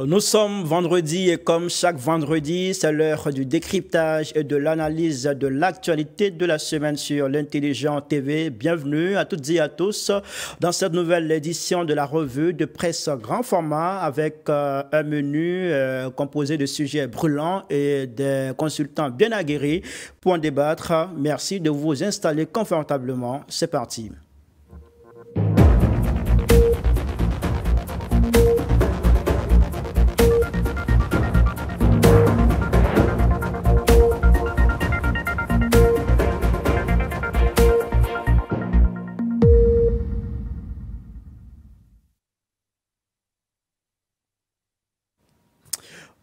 Nous sommes vendredi et comme chaque vendredi, c'est l'heure du décryptage et de l'analyse de l'actualité de la semaine sur l'Intelligent TV. Bienvenue à toutes et à tous dans cette nouvelle édition de la revue de presse grand format avec un menu composé de sujets brûlants et des consultants bien aguerris pour en débattre. Merci de vous installer confortablement. C'est parti.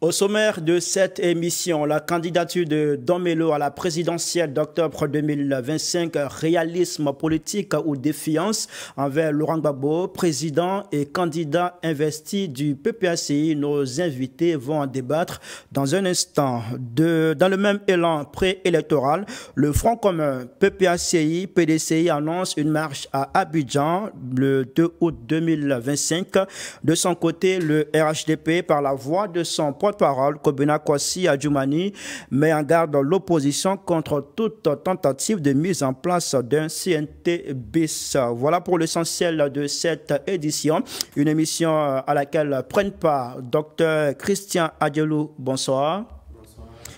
Au sommaire de cette émission, la candidature de Don Melo à la présidentielle d'octobre 2025, réalisme politique ou défiance envers Laurent Gbagbo, président et candidat investi du PPACI. Nos invités vont en débattre dans un instant. Dans le même élan préélectoral, le Front commun PPACI, PDCI annonce une marche à Abidjan le 2 août 2025. De son côté, le RHDP, par la voix de son porte-parole, Kobena Kwasi Adjoumani, met en garde l'opposition contre toute tentative de mise en place d'un CNT bis. Voilà pour l'essentiel de cette édition. Une émission à laquelle prennent part Dr Christian Adjelou. Bonsoir.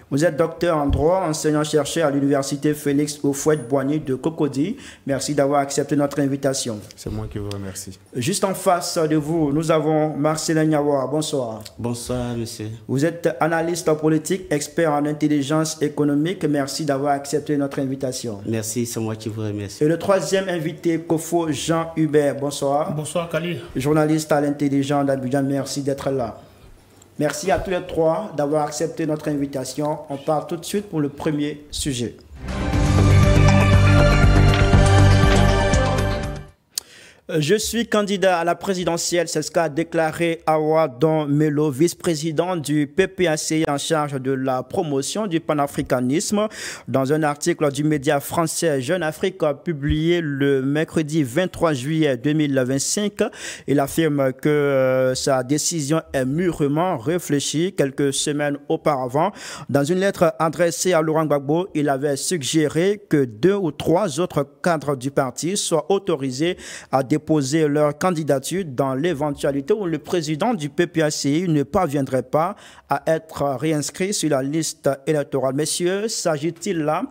Vous êtes docteur en droit, enseignant-chercheur à l'université Félix Houphouët-Boigny de Cocody. Merci d'avoir accepté notre invitation. C'est moi qui vous remercie. Juste en face de vous, nous avons Marcelin Niawa. Bonsoir. Bonsoir, monsieur. Vous êtes analyste politique, expert en intelligence économique. Merci d'avoir accepté notre invitation. Merci, c'est moi qui vous remercie. Et le troisième invité, Kofo Jean-Hubert. Bonsoir. Bonsoir, Kali. Journaliste à l'Intelligent d'Abidjan. Merci d'être là. Merci à tous les trois d'avoir accepté notre invitation. On part tout de suite pour le premier sujet. Je suis candidat à la présidentielle, c'est ce qu'a déclaré Awa Don Melo, vice-président du PPACI en charge de la promotion du panafricanisme. Dans un article du média français Jeune Afrique publié le mercredi 23 juillet 2025, il affirme que sa décision est mûrement réfléchie. Quelques semaines auparavant, dans une lettre adressée à Laurent Gbagbo, il avait suggéré que 2 ou 3 autres cadres du parti soient autorisés à déposer leur candidature dans l'éventualité où le président du PPACI ne parviendrait pas à être réinscrit sur la liste électorale. Messieurs, s'agit-il là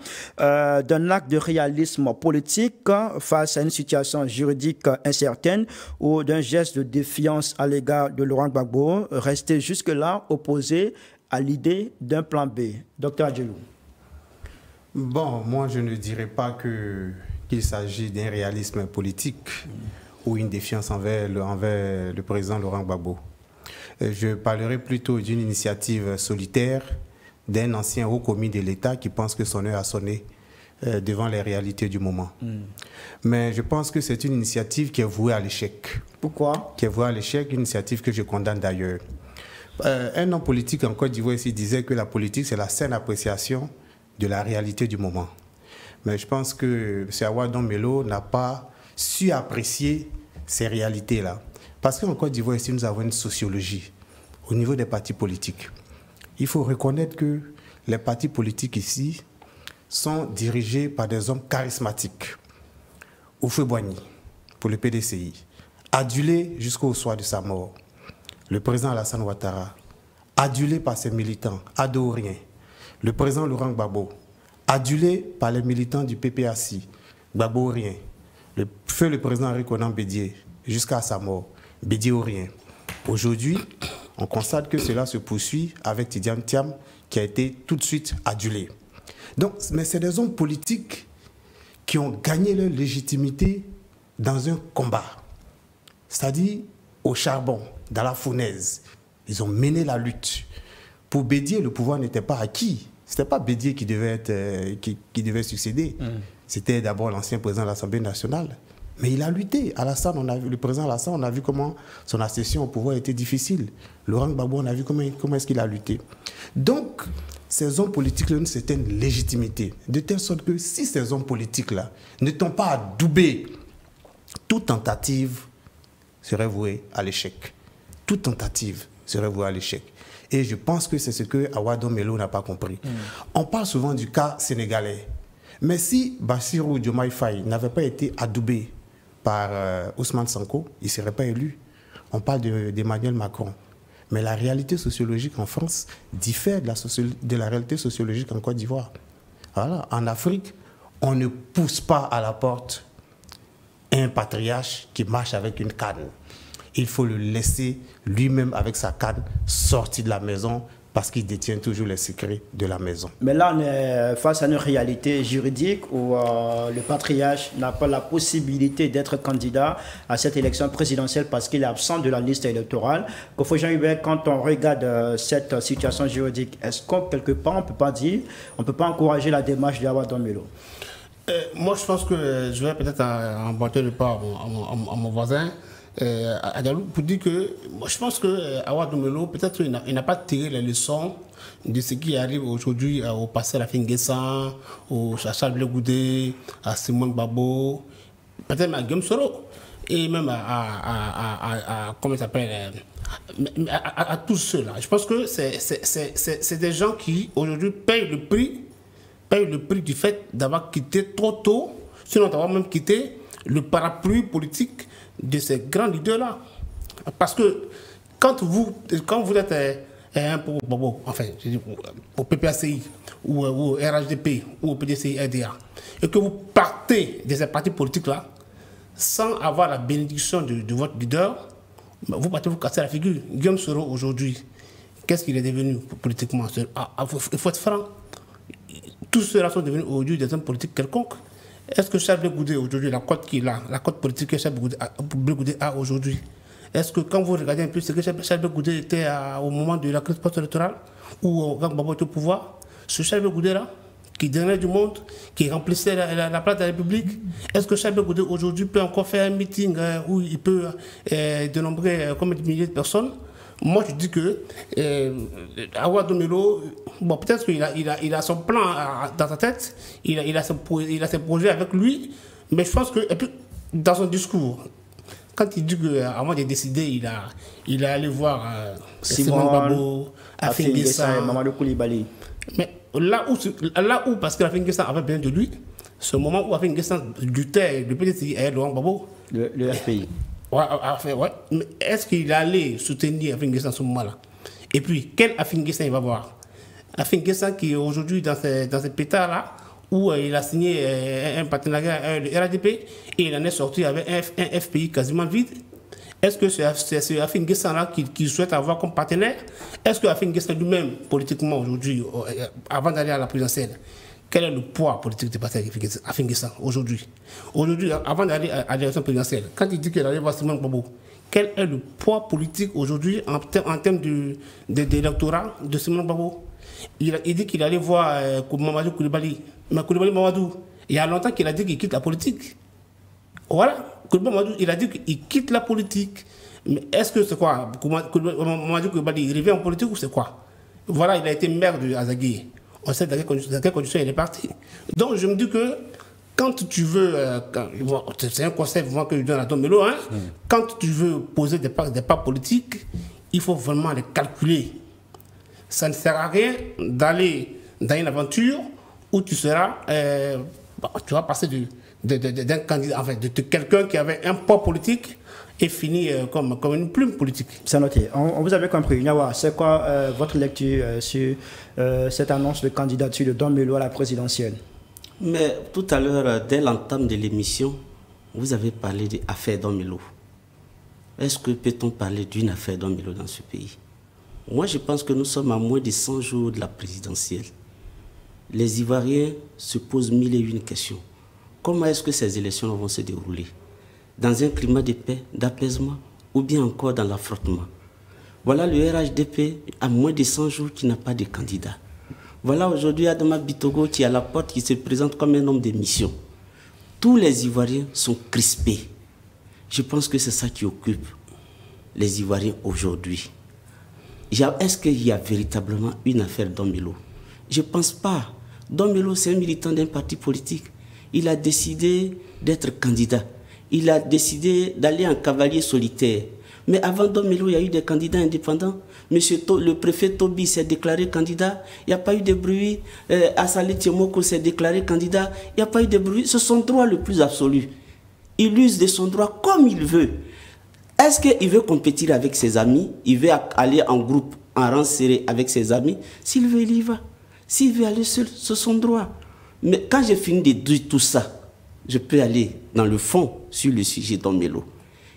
d'un acte de réalisme politique face à une situation juridique incertaine ou d'un geste de défiance à l'égard de Laurent Gbagbo, resté jusque-là opposé à l'idée d'un plan B? Docteur Adjelou. Bon, moi je ne dirais pas qu'il s'agit d'un réalisme politique ou une défiance envers le président Laurent Gbagbo. Je parlerai plutôt d'une initiative solitaire d'un ancien haut commis de l'État qui pense que son heure a sonné devant les réalités du moment. Mais je pense que c'est une initiative qui est vouée à l'échec. Pourquoi? Qui est vouée à l'échec, une initiative que je condamne d'ailleurs. Un homme politique en Côte d'Ivoire ici disait que la politique c'est la saine appréciation de la réalité du moment. Mais je pense que M. Awa Don Melo n'a pas su apprécier ces réalités-là. Parce qu'en Côte d'Ivoire, ici, nous avons une sociologie au niveau des partis politiques. Il faut reconnaître que les partis politiques ici sont dirigés par des hommes charismatiques. Houphouët-Boigny, pour le PDCI, adulé jusqu'au soir de sa mort. Le président Alassane Ouattara, adulé par ses militants, adorien. Le président Laurent Gbagbo, adulé par les militants du PPACI, Gbagbo-rien. Le président Henri Konan Bédié, jusqu'à sa mort, Bédié-rien. Aujourd'hui, on constate que cela se poursuit avec Tidiane Thiam, qui a été tout de suite adulé. Donc, mais c'est des hommes politiques qui ont gagné leur légitimité dans un combat. C'est-à-dire au charbon, dans la fournaise. Ils ont mené la lutte. Pour Bédié, le pouvoir n'était pas acquis. Ce n'était pas Bédié qui devait succéder. C'était d'abord l'ancien président de l'Assemblée nationale. Mais il a lutté. Alassane, le président Alassane, on a vu comment son accession au pouvoir était difficile. Laurent Gbagbo, on a vu comment est-ce qu'il a lutté. Donc, ces hommes politiques-là ont une certaine légitimité. De telle sorte que si ces hommes politiques-là ne tombent pas adoubés, toute tentative serait vouée à l'échec. Toute tentative serait voué à l'échec. Et je pense que c'est ce que Awa Don Melo n'a pas compris. On parle souvent du cas sénégalais. Mais si Bassirou Diomaye Faye n'avait pas été adoubé par Ousmane Sonko, il ne serait pas élu. On parle d'Emmanuel Macron. Mais la réalité sociologique en France diffère de la réalité sociologique en Côte d'Ivoire. Voilà. En Afrique, on ne pousse pas à la porte un patriarche qui marche avec une canne. Il faut le laisser lui-même avec sa canne sortir de la maison parce qu'il détient toujours les secrets de la maison. Mais là, on est face à une réalité juridique où le patriarche n'a pas la possibilité d'être candidat à cette élection présidentielle parce qu'il est absent de la liste électorale. Jean-Hubert, quand on regarde cette situation juridique, est-ce qu'on, quelque part, on ne peut pas encourager la démarche d'Awa Don Melo? Moi, je pense que je vais peut-être emboîter le pas à mon voisin. À Diallo, pour dire que moi, je pense que Awa Don Melo, peut-être il n'a pas tiré les leçons de ce qui arrive aujourd'hui au passé à la Nguessan, au Charles Blé Goudé, à Simone Gbagbo, peut-être à Guillaume Soro, et même comment il s'appelle, à tous ceux-là. Je pense que c'est des gens qui aujourd'hui payent le prix du fait d'avoir quitté trop tôt, sinon d'avoir même quitté le parapluie politique de ces grands leaders-là. Parce que quand vous êtes pour PPACI ou au RHDP ou au PDCI-RDA et que vous partez de ces partis politiques-là sans avoir la bénédiction de votre leader, vous partez vous casser la figure. Guillaume Soro aujourd'hui, qu'est-ce qu'il est devenu politiquement? Il faut être franc. Tous ceux-là sont devenus aujourd'hui des hommes politiques quelconques. Est-ce que Charles Blé Goudé aujourd'hui, la cote qu'il a, la cote politique que Charles Blé Goudé a aujourd'hui, est-ce que quand vous regardez un peu ce que Charles Blé Goudé était au moment de la crise post-électorale ou quand Gbagbo était au pouvoir, ce Charles Blé Goudé-là, qui donnait du monde, qui remplissait la place de la République, est-ce que Charles Blé Goudé aujourd'hui peut encore faire un meeting où il peut dénombrer combien de milliers de personnes? Moi, je dis que Awa Don Melo, bon, peut-être qu'il a son plan dans sa tête, il a ses projets avec lui, mais je pense que, et puis, dans son discours, quand il dit qu'avant de décider, il est allé voir Simone Gbagbo, Afin Guessan et Mamadou Koulibaly. Mais là où parce que Afin Guessan avait besoin de lui, ce moment où Afin Guessan luttait, le PDCI et Laurent Gbagbo, le FPI. Ouais. Mais est-ce qu'il allait soutenir Afin Guessan à ce moment-là? Et puis, quel Afin Guessan il va voir? Afin Guessan qui est aujourd'hui dans ces pétards-là, où il a signé un partenariat, le RADP, et il en est sorti avec un FPI quasiment vide. Est-ce que c'est Afin Guessan-là qu'il souhaite avoir comme partenaire? Est-ce que Afin Guessan lui-même, politiquement aujourd'hui, avant d'aller à la présidentielle, quel est le poids politique de parti Afin Guessan aujourd'hui? Aujourd'hui, avant d'aller à l'élection présidentielle, quand il dit qu'il allait voir Simone Gbagbo, quel est le poids politique aujourd'hui en termes d'électorat de Simone Gbagbo? Il dit qu'il allait voir Mamadou Koulibaly. Mais Koulibaly Mamadou, il y a longtemps qu'il a dit qu'il quitte la politique. Voilà, Koulibaly Mamadou, il a dit qu'il quitte la politique. Mais est-ce que c'est quoi? Mamadou Koulibaly, il revient en politique ou c'est quoi? Voilà, il a été maire de Azagui. On sait dans quelles conditions il est parti. Donc je me dis que quand tu veux, c'est un conseil que je donne à Don Melo, hein, quand tu veux poser des pas politiques, il faut vraiment les calculer. Ça ne sert à rien d'aller dans une aventure où tu seras, tu vas passer d'un candidat, enfin, de quelqu'un qui avait un poids politique et finir comme une plume politique. C'est noté. On vous avait compris. Nyawa, c'est quoi votre lecture sur cette annonce de candidature de Don Melo à la présidentielle? Mais tout à l'heure, dès l'entame de l'émission, vous avez parlé de l'affaire Don Melo. Est-ce que peut-on parler d'une affaire Don Melo dans ce pays? Moi, je pense que nous sommes à moins de 100 jours de la présidentielle. Les Ivoiriens se posent mille et une questions. Comment est-ce que ces élections vont se dérouler? Dans un climat de paix, d'apaisement, ou bien encore dans l'affrontement? Voilà le RHDP à moins de 100 jours qui n'a pas de candidat. Voilà aujourd'hui Adama Bitogo qui est à la porte, qui se présente comme un homme de mission. Tous les Ivoiriens sont crispés. Je pense que c'est ça qui occupe les Ivoiriens aujourd'hui. Est-ce qu'il y a véritablement une affaire Don Melo? Je ne pense pas. Don Melo, c'est un militant d'un parti politique. Il a décidé d'être candidat. Il a décidé d'aller en cavalier solitaire Mais avant Don Melo, il y a eu des candidats indépendants. Le préfet Tobi s'est déclaré candidat. Il n'y a pas eu de bruit. Assalé Tiemoko s'est déclaré candidat. Il n'y a pas eu de bruit. C'est son droit le plus absolu. Il use de son droit comme il veut. Est-ce qu'il veut compétir avec ses amis? Il veut aller en groupe, en rang serré avec ses amis? S'il veut, il y va. S'il veut aller seul, c'est son droit. Mais quand j'ai fini de dire tout ça, je peux aller dans le fond sur le sujet Don Melo.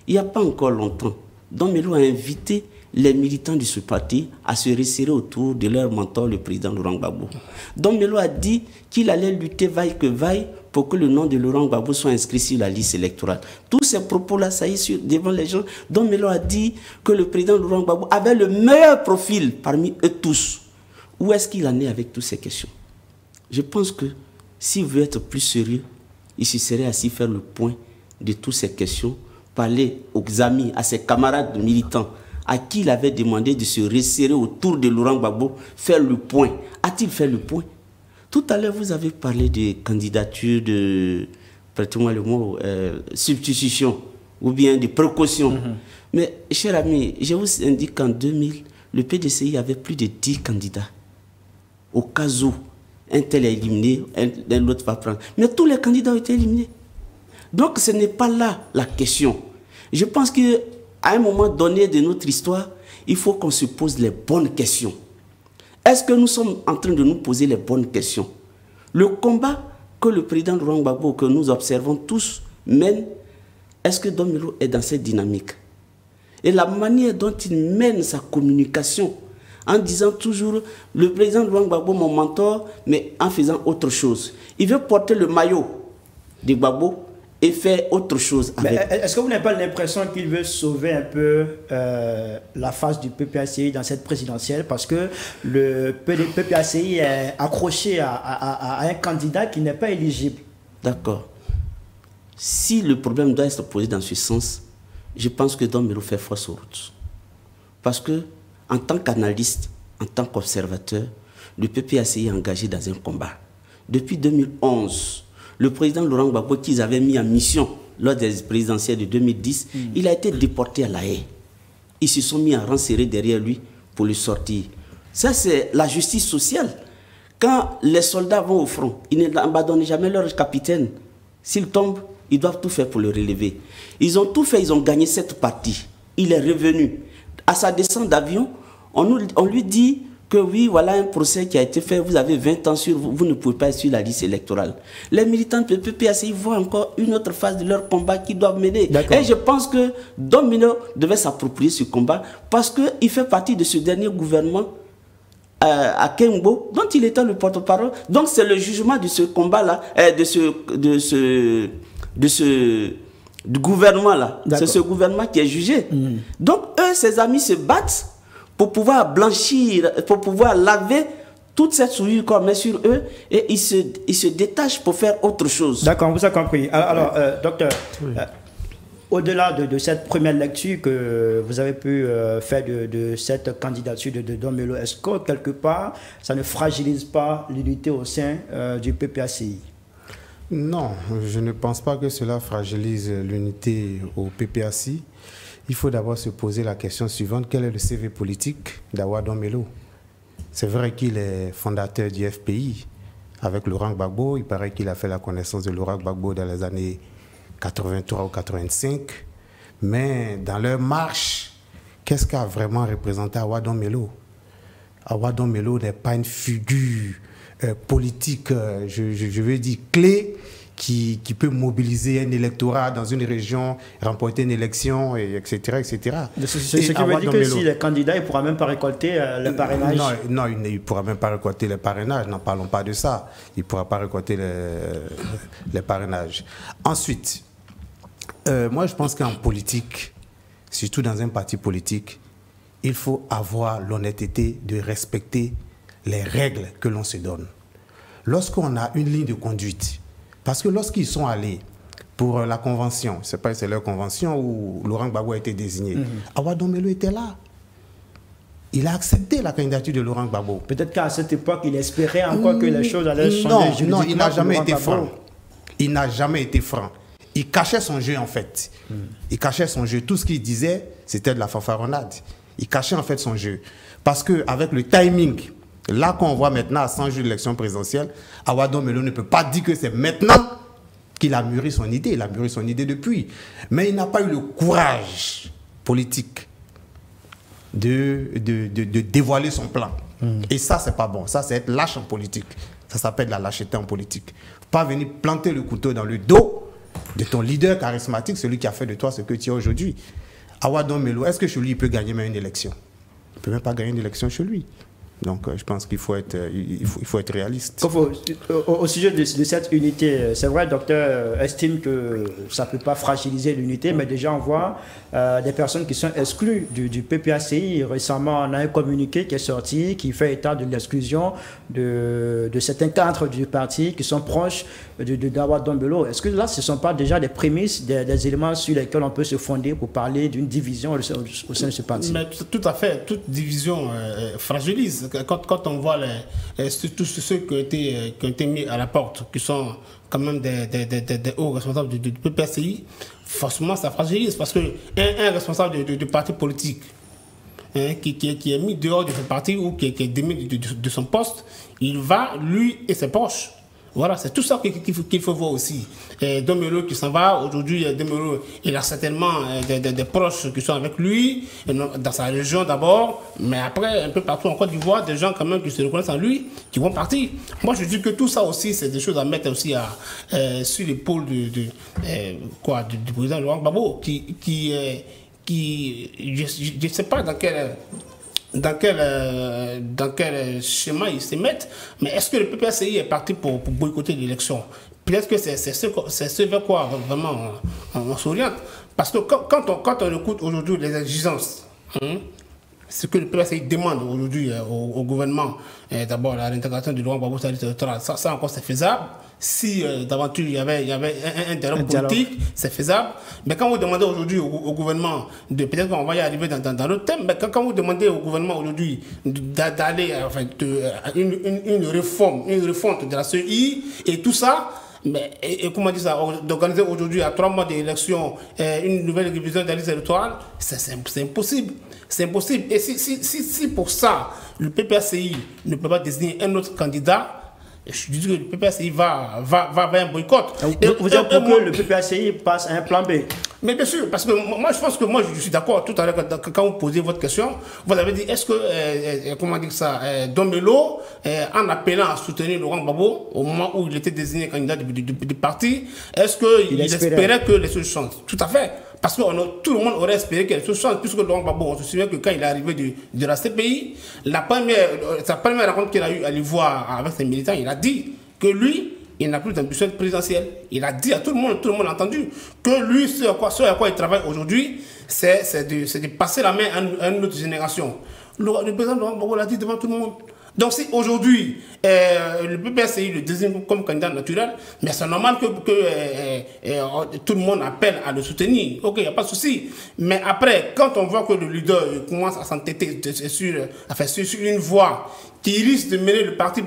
Il n'y a pas encore longtemps, Don Melo a invité les militants de ce parti à se resserrer autour de leur mentor, le président Laurent Gbagbo. Don Melo a dit qu'il allait lutter vaille que vaille pour que le nom de Laurent Gbagbo soit inscrit sur la liste électorale. Tous ces propos-là, ça y est, devant les gens, Don Melo a dit que le président Laurent Gbagbo avait le meilleur profil parmi eux tous. Où est-ce qu'il en est avec toutes ces questions? Je pense que s'il veut être plus sérieux, il se serait assis faire le point de toutes ces questions, parler aux amis, à ses camarades militants, à qui il avait demandé de se resserrer autour de Laurent Gbagbo, faire le point. A-t-il fait le point? Tout à l'heure, vous avez parlé de candidature de, prêtez-moi le mot, substitution, ou bien de précaution. Mais, cher ami, je vous indique qu'en 2000, le PDCI avait plus de 10 candidats. Au cas où un tel est éliminé, l'autre va prendre. Mais tous les candidats ont été éliminés. Donc ce n'est pas là la question. Je pense qu'à un moment donné de notre histoire, il faut qu'on se pose les bonnes questions. Est-ce que nous sommes en train de nous poser les bonnes questions? Le combat que le président Laurent Gbagbo, que nous observons tous, mène, est-ce que Don Melo est dans cette dynamique? Et la manière dont il mène sa communication, en disant toujours, le président Laurent Gbagbo, mon mentor, mais en faisant autre chose. Il veut porter le maillot de Gbagbo et faire autre chose avec. Est-ce que vous n'avez pas l'impression qu'il veut sauver un peu la face du PPACI dans cette présidentielle? Parce que le PPACI est accroché à un candidat qui n'est pas éligible. D'accord. Si le problème doit être posé dans ce sens, je pense que Don Melo fait fausse route. Parce que en tant qu'analyste, en tant qu'observateur, le PPACI est engagé dans un combat. Depuis 2011, le président Laurent Gbagbo, qu'ils avaient mis en mission lors des présidentielles de 2010, il a été déporté à La Haye. Ils se sont mis à rang serré derrière lui pour le sortir. Ça, c'est la justice sociale. Quand les soldats vont au front, ils n'abandonnent jamais leur capitaine. S'ils tombent, ils doivent tout faire pour le relever. Ils ont tout fait, ils ont gagné cette partie. Il est revenu. À sa descente d'avion, on lui dit que oui, voilà un procès qui a été fait, vous avez 20 ans sur vous, vous ne pouvez pas être sur la liste électorale. Les militants de PPACI voient encore une autre phase de leur combat qu'ils doivent mener. Et je pense que Don Melo devait s'approprier ce combat parce qu'il fait partie de ce dernier gouvernement à Kembo, dont il était le porte-parole. Donc c'est le jugement de ce combat-là, du gouvernement-là. C'est ce gouvernement qui est jugé. Donc eux, ses amis se battent pour pouvoir blanchir, pour pouvoir laver toute cette souillure qu'on met sur eux et ils se détachent pour faire autre chose. D'accord, on vous a compris. Alors, docteur, au-delà de cette première lecture que vous avez pu faire de cette candidature de Don Melo, est-ce que quelque part, ça ne fragilise pas l'unité au sein du PPACI? Non, je ne pense pas que cela fragilise l'unité au PPACI. Il faut d'abord se poser la question suivante. Quel est le CV politique d'Awa Don Melo? C'est vrai qu'il est fondateur du FPI avec Laurent Gbagbo. Il paraît qu'il a fait la connaissance de Laurent Gbagbo dans les années 83 ou 85. Mais dans leur marche, qu'est-ce qu'a vraiment représenté Awa Don Melo? Awa Don Melo n'est pas une figure politique, je veux dire, clé, qui peut mobiliser un électorat dans une région, remporter une élection, etc. etc. Ce qui veut dire que si le candidat, il ne pourra même pas récolter le parrainage. Non, il ne pourra même pas récolter le parrainage. N'en parlons pas de ça. Il ne pourra pas récolter les parrainages. Ensuite, moi je pense qu'en politique, surtout dans un parti politique, il faut avoir l'honnêteté de respecter les règles que l'on se donne. Lorsqu'on a une ligne de conduite, parce que lorsqu'ils sont allés pour la convention, c'est leur convention où Laurent Gbagbo a été désigné, Awa Don Melo était là. Il a accepté la candidature de Laurent Gbagbo. Peut-être qu'à cette époque, il espérait encore que les choses allaient changer. Non, il n'a jamais été franc. Il n'a jamais été franc. il cachait son jeu en fait. Il cachait son jeu. Tout ce qu'il disait, c'était de la fanfaronnade. Il cachait en fait son jeu. Parce qu'avec le timing, là qu'on voit maintenant à 100 jours de l'élection présidentielle, Awa Don Melo ne peut pas dire que c'est maintenant qu'il a mûri son idée. Il a mûri son idée depuis. Mais il n'a pas eu le courage politique de dévoiler son plan. Et ça, c'est pas bon. Ça, c'est être lâche en politique. Ça s'appelle la lâcheté en politique. Pas venir planter le couteau dans le dos de ton leader charismatique, celui qui a fait de toi ce que tu es aujourd'hui. Awa Don Melo, est-ce que chez lui, il peut gagner même une élection? Il ne peut même pas gagner une élection chez lui. Donc, je pense qu'il faut être réaliste. Au sujet de cette unité, c'est vrai, le docteur estime que ça ne peut pas fragiliser l'unité, mais déjà on voit des personnes qui sont exclues du PPACI. Récemment, on a un communiqué qui est sorti, qui fait état de l'exclusion de certains cadres du parti qui sont proches d'Awa Don Melo. Est-ce que là, ce ne sont pas déjà des prémices, des éléments sur lesquels on peut se fonder pour parler d'une division au sein de ce parti? Mais tout à fait, toute division fragilise. Quand on voit tous ceux qui ont été mis à la porte, qui sont quand même des hauts responsables du PPACI, forcément ça fragilise. Parce qu'un responsable du parti politique qui est mis dehors de ce parti ou qui est démis de son poste, il va, lui et ses proches. Voilà, c'est tout ça qu'il faut voir aussi. Don Melo qui s'en va, aujourd'hui, Don Melo, il a certainement des proches qui sont avec lui, dans sa région d'abord, mais après, un peu partout en Côte d'Ivoire, des gens quand même qui se reconnaissent en lui, qui vont partir. Moi, je dis que tout ça aussi, c'est des choses à mettre aussi sur l'épaule du président Laurent Gbagbo, qui je ne sais pas dans quel schéma ils se mettent, mais est-ce que le PPACI est parti pour boycotter l'élection? Peut-être que c'est ce vers quoi vraiment on s'oriente. Parce que quand on écoute aujourd'hui les exigences, ce que le PPACI demande aujourd'hui au gouvernement, d'abord la réintégration du Laurent Gbagbo sur la liste électorale, ça encore c'est faisable. Si d'aventure il y avait un dialogue politique, c'est faisable. Mais quand vous demandez aujourd'hui au gouvernement, peut-être qu'on va y arriver dans l'autre thème, mais quand vous demandez au gouvernement aujourd'hui d'aller une refonte de la CEI et tout ça, mais comment dire ça, d'organiser aujourd'hui à 3 mois d'élection une nouvelle révision de la liste électorale, c'est impossible. C'est impossible. Et si pour ça, le PPACI ne peut pas désigner un autre candidat, je dis que le PPACI va vers un boycott. Vous dites pour que le PPACI passe à un plan B? Mais bien sûr, parce que moi, je pense que je suis d'accord tout à l'heure quand vous posez votre question. Vous avez dit, est-ce que, comment dire ça, Don Melo, en appelant à soutenir Laurent Gbagbo, au moment où il était désigné candidat du parti, est-ce qu'il espérait que les choses changent? Tout à fait. Parce que tout le monde aurait espéré que les choses changent, puisque Laurent Gbagbo, on se souvient que quand il est arrivé de la CPI, sa première rencontre qu'il a eue à l'Ivoire avec ses militants, il a dit que lui, il n'a plus d'ambition présidentielle. Il a dit à tout le monde a entendu, que lui, ce à quoi il travaille aujourd'hui, c'est de passer la main à une autre génération. Le président Laurent Gbagbo l'a dit devant tout le monde. Donc si aujourd'hui, le PPACI le désigne comme candidat naturel, mais c'est normal que tout le monde appelle à le soutenir. Ok, il n'y a pas de souci. Mais après, quand on voit que le leader commence à s'entêter sur une voie qui risque de mener le parti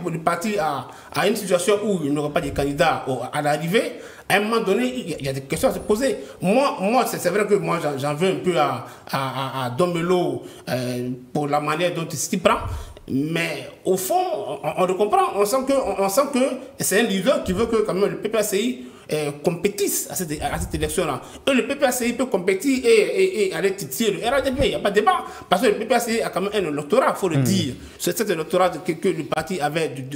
à une situation où il n'y aura pas de candidat à l'arrivée, à un moment donné, il y a des questions à se poser. Moi c'est vrai que moi j'en veux un peu à Don Melo pour la manière dont il s'y prend. Mais au fond, on le comprend. On sent que c'est un leader qui veut que quand même le PPACI compétisse à cette élection-là. Et le PPACI peut compétir et aller titiller le RADP. Il n'y a pas de débat. Parce que le PPACI a quand même un électorat, il faut le dire. C'est cet électorat que le parti avait du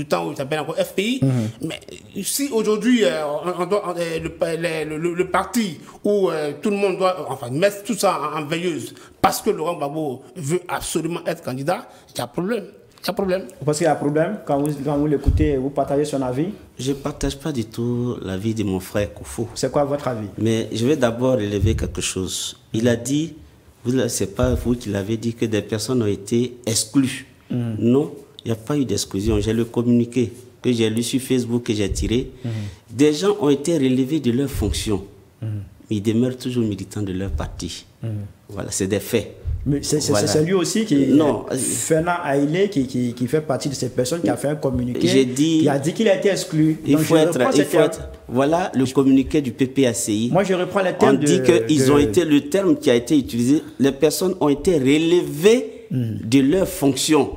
temps où il s'appelle encore FPI. Mais si aujourd'hui, le parti où tout le monde doit mettre tout ça en veilleuse parce que Laurent Gbagbo veut absolument être candidat, il y a problème. Il y a problème. Vous pensez qu'il y a un problème quand vous l'écoutez, vous partagez son avis? Je ne partage pas du tout l'avis de mon frère Koufou. C'est quoi votre avis? Mais je vais d'abord relever quelque chose. Il a dit, ce n'est pas vous qui l'avez dit, que des personnes ont été exclues. Non, il n'y a pas eu d'exclusion. J'ai le communiqué que j'ai lu sur Facebook, que j'ai tiré. Des gens ont été relevés de leurs fonctions. Mais ils demeurent toujours militants de leur parti. Voilà, c'est des faits. Mais c'est Voilà. lui aussi qui Non. Fernand Haïlé qui fait partie de ces personnes qui a fait un communiqué. J'ai dit- qui a dit qu'il a été exclu. Il Donc, faut je être, reprends il ces faut termes. être. Voilà le communiqué du PPACI. Moi, je reprends les On termes dit qu'ils ont été, le terme qui a été utilisé, les personnes ont été relevées de leurs fonctions.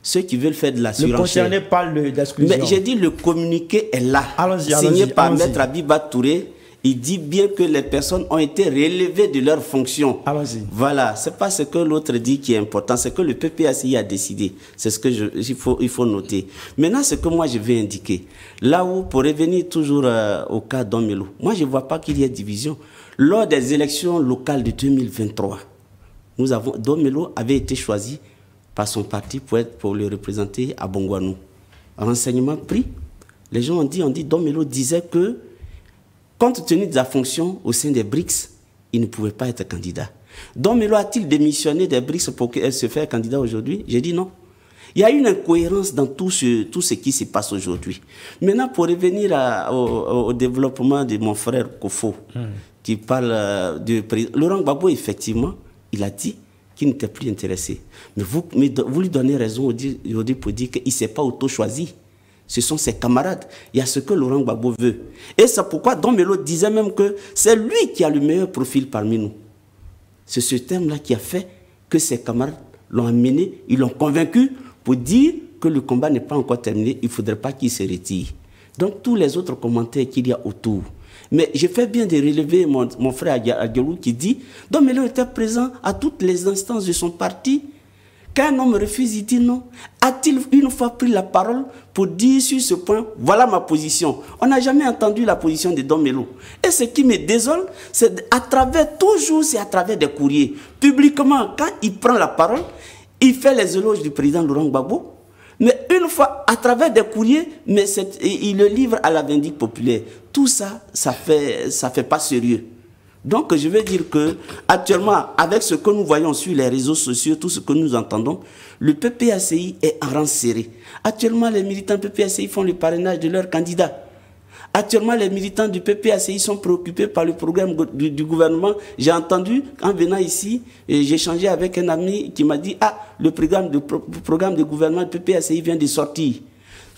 Ceux qui veulent faire de la Le surenchère. concerné parle d'exclusion. Mais j'ai dit le communiqué est là. Allons-y, Signé allons-y, par allons-y. Maître Abiba Touré. Il dit bien que les personnes ont été relevées de leurs fonctions. Allons-y. Voilà, c'est pas ce que l'autre dit qui est important, c'est que le PPACI a décidé. C'est ce que il faut noter. Maintenant, ce que moi je vais indiquer, là où, pour revenir toujours au cas d'Omelo, moi je ne vois pas qu'il y ait division. Lors des élections locales de 2023, Domelo avait été choisi par son parti pour le représenter à Bongouanou. Renseignement pris, les gens ont dit Domelo disait que, compte tenu de sa fonction au sein des BRICS, il ne pouvait pas être candidat. Domelo a-t-il démissionné des BRICS pour se faire candidat aujourd'hui? J'ai dit non. Il y a une incohérence dans tout ce qui se passe aujourd'hui. Maintenant, pour revenir au développement de mon frère Kofo, qui parle de président Laurent Gbagbo, effectivement, il a dit qu'il n'était plus intéressé. Mais vous lui donnez raison aujourd'hui pour dire qu'il ne s'est pas auto-choisi. Ce sont ses camarades. Il y a ce que Laurent Gbagbo veut. Et c'est pourquoi Domelo disait même que c'est lui qui a le meilleur profil parmi nous. C'est ce terme-là qui a fait que ses camarades l'ont amené, ils l'ont convaincu pour dire que le combat n'est pas encore terminé, il ne faudrait pas qu'il se retire. Donc tous les autres commentaires qu'il y a autour. Mais je fais bien de relever mon frère Aguelou qui dit « Domelo était présent à toutes les instances de son parti. Quand un homme refuse, il dit non. A-t-il une fois pris la parole pour dire sur ce point, voilà ma position? On n'a jamais entendu la position de Domelo. Et ce qui me désole, c'est à travers des courriers. Publiquement, quand il prend la parole, il fait les éloges du président Laurent Gbagbo. Mais une fois, à travers des courriers, il le livre à la vindicte populaire. Tout ça, ça fait pas sérieux. Donc, je veux dire que, actuellement, avec ce que nous voyons sur les réseaux sociaux, tout ce que nous entendons, le PPACI est en rang serré. Actuellement, les militants du PPACI font le parrainage de leurs candidats. Actuellement, les militants du PPACI sont préoccupés par le programme du gouvernement. J'ai entendu, en venant ici, j'ai échangé avec un ami qui m'a dit « Ah, le programme de gouvernement du PPACI vient de sortir ».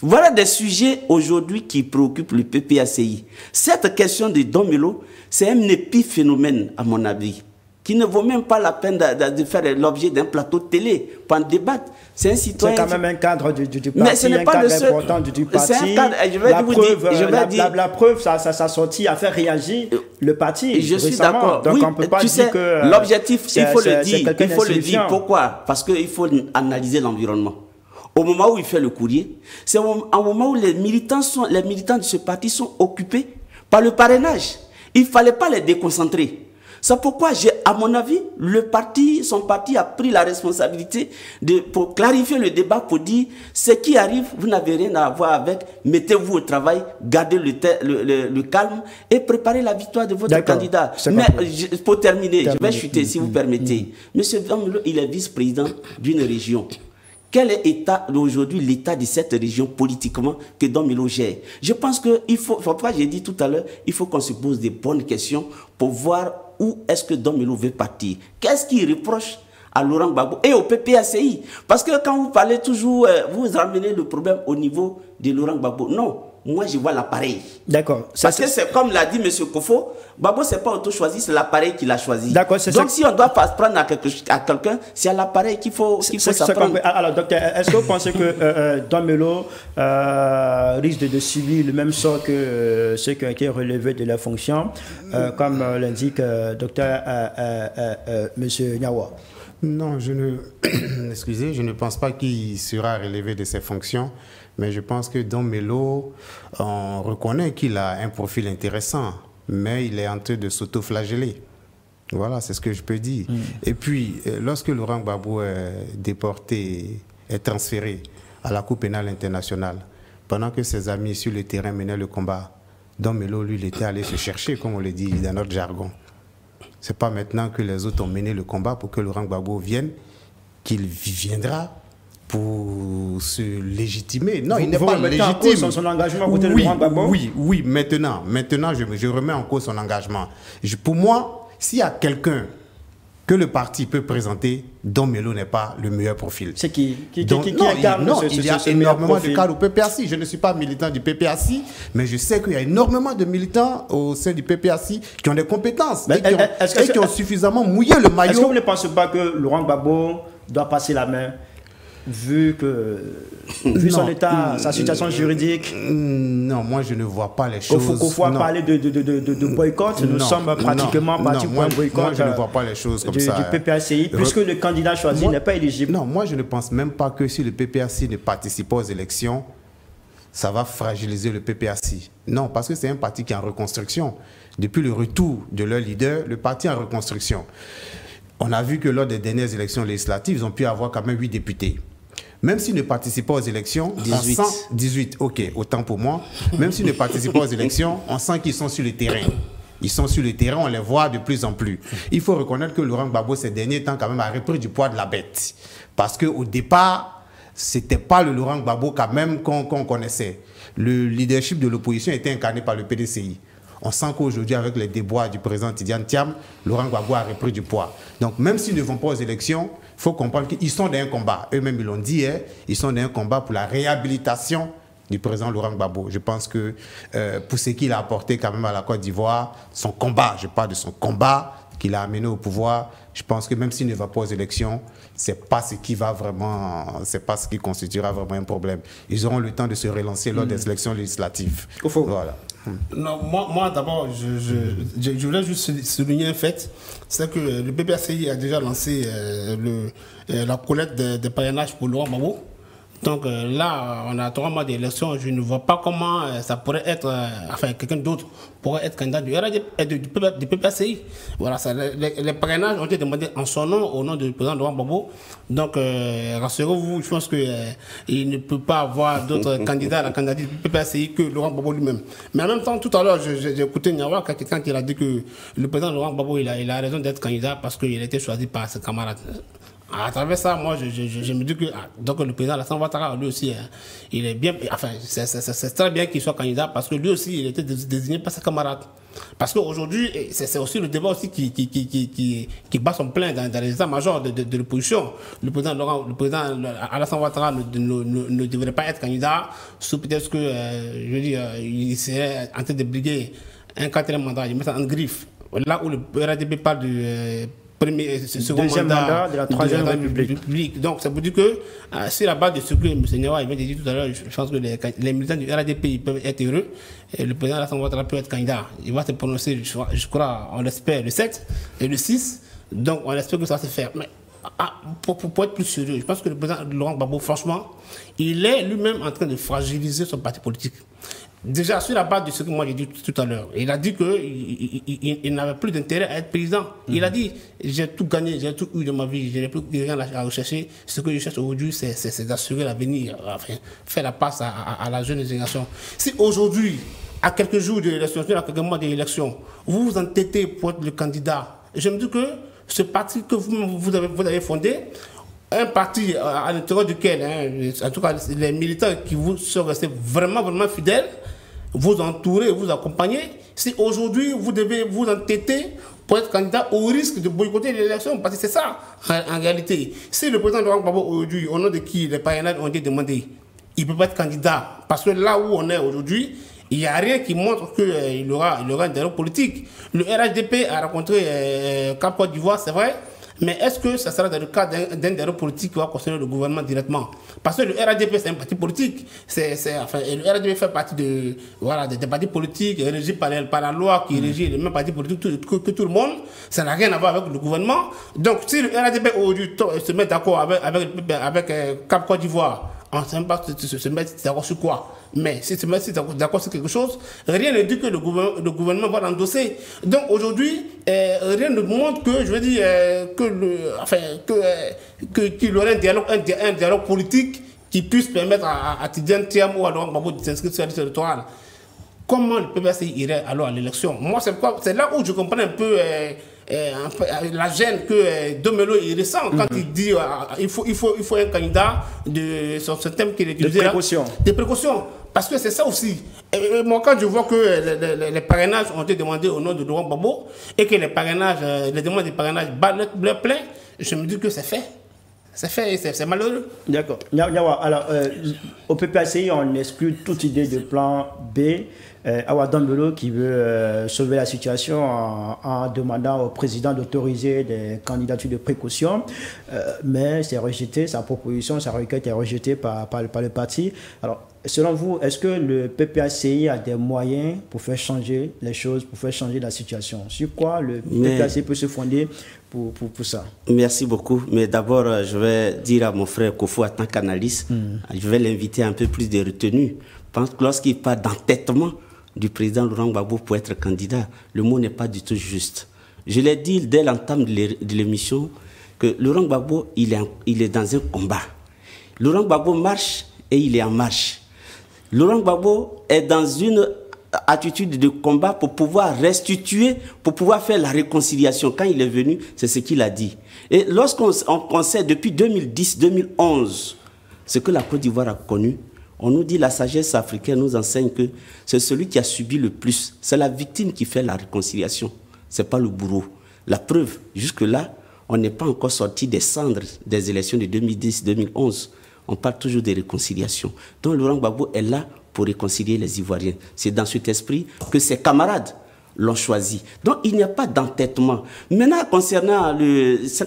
Voilà des sujets aujourd'hui qui préoccupent le PPACI. Cette question de Domelo, c'est un épiphénomène, à mon avis, qui ne vaut même pas la peine de faire l'objet d'un plateau de télé pour en débattre. C'est un citoyen. C'est quand même un cadre du parti, mais ce n'est pas le seul. important du parti. C'est un cadre, je vais dire, la preuve, sa sortie a fait réagir le parti. Je suis d'accord. Donc oui, on peut pas tu dire sais, que l'objectif, il faut le dire. Il faut le dire. Pourquoi? Parce qu'il faut analyser l'environnement. Au moment où il fait le courrier, c'est un moment où les militants de ce parti sont occupés par le parrainage. Il ne fallait pas les déconcentrer. C'est pourquoi, à mon avis, son parti a pris la responsabilité pour clarifier le débat, pour dire ce qui arrive, vous n'avez rien à voir avec, mettez-vous au travail, gardez le calme et préparez la victoire de votre candidat. Mais pour terminer, je vais chuter si vous permettez. Monsieur Domelo, il est vice-président d'une région. Quel est aujourd'hui l'état de cette région politiquement que Domelo gère? Je pense qu'il faut, pourquoi j'ai dit tout à l'heure, il faut qu'on se pose des bonnes questions pour voir où est-ce que Domelo veut partir. Qu'est-ce qu'il reproche à Laurent Gbagbo et au PPACI? Parce que quand vous parlez toujours, vous ramenez le problème au niveau de Laurent Gbagbo. Non, moi je vois l'appareil. D'accord. Parce que c'est comme l'a dit M. Kofo, Gbagbo c'est pas auto-choisi, c'est l'appareil qui l'a choisi. D'accord. Donc si on doit pas se prendre à quelqu'un, c'est à l'appareil qu'il faut s'apprendre. Alors docteur, est-ce que vous pensez que Domelo risque de subir le même sort que ceux qui ont été relevés de la fonction, comme l'indique docteur M. Nyawa? Non, excusez, je ne pense pas qu'il sera relevé de ses fonctions, mais je pense que Domelo, on reconnaît qu'il a un profil intéressant, mais il est en train de s'auto-flageller. Voilà, c'est ce que je peux dire. Et puis, lorsque Laurent Gbagbo est déporté, est transféré à la Cour pénale internationale, pendant que ses amis sur le terrain menaient le combat, Domelo, lui, il était allé se chercher, comme on le dit dans notre jargon. Ce n'est pas maintenant que les autres ont mené le combat pour que Laurent Gbagbo vienne, qu'il viendra pour se légitimer. Non, il n'est pas légitime. Son engagement à côté de Laurent Gbagbo? Oui, maintenant je remets en cause son engagement. Pour moi, s'il y a quelqu'un que le parti peut présenter, Don Melo n'est pas le meilleur profil. C'est qui incarne il y a énormément de cadres au PPACI. Je ne suis pas militant du PPACI, mais je sais qu'il y a énormément de militants au sein du PPACI qui ont des compétences et qui ont suffisamment mouillé le maillot. Est-ce que vous ne pensez pas que Laurent Gbagbo doit passer la main vu son état, sa situation juridique? Non, moi je ne vois pas les choses. Il faut parler de boycott. Nous sommes pratiquement partis pour un boycott. Moi je ne vois pas les choses comme ça. Du PPACI, puisque le candidat choisi n'est pas éligible. Non, moi je ne pense même pas que si le PPACI ne participe pas aux élections, ça va fragiliser le PPACI. Non, parce que c'est un parti qui est en reconstruction. Depuis le retour de leur leader, le parti est en reconstruction. On a vu que lors des dernières élections législatives, ils ont pu avoir quand même 8 députés. Même s'ils ne participent pas aux élections, 18, ok, autant pour moi. Même s'ils ne participent pas aux élections, on sent qu'ils sont sur le terrain. Ils sont sur le terrain, on les voit de plus en plus. Il faut reconnaître que Laurent Gbagbo, ces derniers temps, quand même, a repris du poids de la bête. Parce qu'au départ, ce n'était pas le Laurent Gbagbo quand même qu'on connaissait. Le leadership de l'opposition était incarné par le PDCI. On sent qu'aujourd'hui, avec les déboires du président Tidiane Thiam, Laurent Gbagbo a repris du poids. Donc, même s'ils ne vont pas aux élections, il faut comprendre qu'ils sont dans un combat. Eux-mêmes, ils l'ont dit, ils sont dans un combat pour la réhabilitation du président Laurent Gbagbo. Je pense que pour ce qu'il a apporté quand même à la Côte d'Ivoire, son combat, je parle de son combat qu'il a amené au pouvoir, je pense que même s'il ne va pas aux élections, c'est pas ce qui constituera vraiment un problème. Ils auront le temps de se relancer lors des élections législatives. Voilà. Non, moi d'abord, je voulais juste souligner un fait, c'est que le PPACI a déjà lancé la collecte des parrainages pour Laurent Gbagbo. Donc là, on a 3 mois d'élection, je ne vois pas comment ça pourrait être, quelqu'un d'autre pourrait être candidat du PPACI. Voilà, les parrainages ont été demandés en son nom, au nom du président Laurent Gbagbo. Donc, rassurez-vous, je pense qu'il ne peut pas avoir d'autres candidats à la candidature du PPACI que Laurent Gbagbo lui-même. Mais en même temps, tout à l'heure, j'ai écouté Niawa, quelqu'un qui a dit que le président Laurent Gbagbo, il a raison d'être candidat parce qu'il a été choisi par ses camarades. À travers ça, moi, je me dis que donc le président Alassane Ouattara, lui aussi, il est bien. Enfin, c'est très bien qu'il soit candidat parce que lui aussi, il était désigné par ses camarades. Parce qu'aujourd'hui, c'est aussi le débat aussi qui bat son plein dans les états-majors de l'opposition. Le président Alassane Ouattara ne devrait pas être candidat, sous peut-être que, je veux dire, il serait en train de briguer un 4e mandat, il met ça en griffe. Là où le RADP parle du deuxième mandat de la 3e République. Donc, ça veut dire que si la base de ce que M. Niawa vient de dire tout à l'heure, je pense que les militants du RADP ils peuvent être heureux et le président Alassane Ouattara peut être candidat. Il va se prononcer, je crois, on l'espère, le 7 et le 6. Donc, on espère que ça va se faire. Mais pour être plus sérieux, je pense que le président Laurent Gbagbo, franchement, il est lui-même en train de fragiliser son parti politique. Déjà, sur la base de ce que moi j'ai dit tout à l'heure, il a dit qu'il n'avait plus d'intérêt à être président. Il a dit, j'ai tout gagné, j'ai tout eu de ma vie, je n'ai plus rien à rechercher. Ce que je cherche aujourd'hui, c'est d'assurer l'avenir, faire la passe à la jeune génération. Si aujourd'hui, à quelques jours de l'élection, à quelques mois de l'élection, vous vous entêtez pour être le candidat, je me dis que ce parti que vous avez fondé, un parti à l'intérieur duquel, en tout cas les militants qui vous sont restés vraiment, vraiment fidèles, vous entourer, vous accompagner. Si aujourd'hui vous devez vous entêter pour être candidat au risque de boycotter l'élection, parce que c'est ça en réalité. Si le président Laurent Gbagbo aujourd'hui, au nom de qui les parrainages ont été demandés, il ne peut pas être candidat. Parce que là où on est aujourd'hui, il n'y a rien qui montre qu'il aura un dialogue politique. Le RHDP a rencontré Cap Côte d'Ivoire, c'est vrai. Mais est-ce que ça sera dans le cadre d'un dialogue politique qui va concerner le gouvernement directement? Parce que le RADP, c'est un parti politique. Le RADP fait partie des partis politiques régis par la loi qui régit les mêmes partis politiques que tout le monde. Ça n'a rien à voir avec le gouvernement. Donc, si le RADP aujourd'hui se met d'accord avec Cap Côte d'Ivoire, on ne sait même pas se mettre d'accord sur quoi. Mais si se mettre d'accord sur quelque chose, rien ne dit que le gouvernement va l'endosser. Donc aujourd'hui, rien ne montre que, je veux dire, qu'il aurait un dialogue politique qui puisse permettre à Tidiane Thiam ou à Laurent Gbagbo de s'inscrire sur la liste électorale. Comment le PPACI irait alors à l'élection? Moi, c'est là où je comprends un peu la gêne que Don Melo il ressent quand il dit il faut un candidat de ce thème qu'il utilisait. Des précautions. Des précautions. Parce que c'est ça aussi. Et moi, quand je vois que les parrainages ont été demandés au nom de Laurent Gbagbo et que les demandes de parrainage battent le plein, je me dis que c'est fait. C'est fait et c'est malheureux. D'accord. Alors, au PPACI, on exclut toute idée de plan B. Awa Don Melo qui veut sauver la situation en demandant au président d'autoriser des candidatures de précaution. Mais c'est rejeté, sa proposition, sa requête est rejetée par le parti. Alors, selon vous, est-ce que le PPACI a des moyens pour faire changer les choses, pour faire changer la situation? Sur quoi le PPACI peut se fonder pour ça? Merci beaucoup. Mais d'abord, je vais dire à mon frère Kofo, en tant qu'analyste, je vais l'inviter un peu plus de retenue. Parce que lorsqu'il parle d'entêtement du président Laurent Gbagbo pour être candidat, le mot n'est pas du tout juste. Je l'ai dit dès l'entame de l'émission que Laurent Gbagbo, il est dans un combat. Laurent Gbagbo marche et il est en marche. Laurent Gbagbo est dans une attitude de combat pour pouvoir restituer, pour pouvoir faire la réconciliation. Quand il est venu, c'est ce qu'il a dit. Et lorsqu'on sait depuis 2010-2011 ce que la Côte d'Ivoire a connu, on nous dit, la sagesse africaine nous enseigne que c'est celui qui a subi le plus. C'est la victime qui fait la réconciliation. Ce n'est pas le bourreau. La preuve, jusque-là, on n'est pas encore sorti des cendres des élections de 2010-2011. On parle toujours de réconciliation. Donc Laurent Gbagbo est là pour réconcilier les Ivoiriens. C'est dans cet esprit que ses camarades l'ont choisi. Donc il n'y a pas d'entêtement. Maintenant, concernant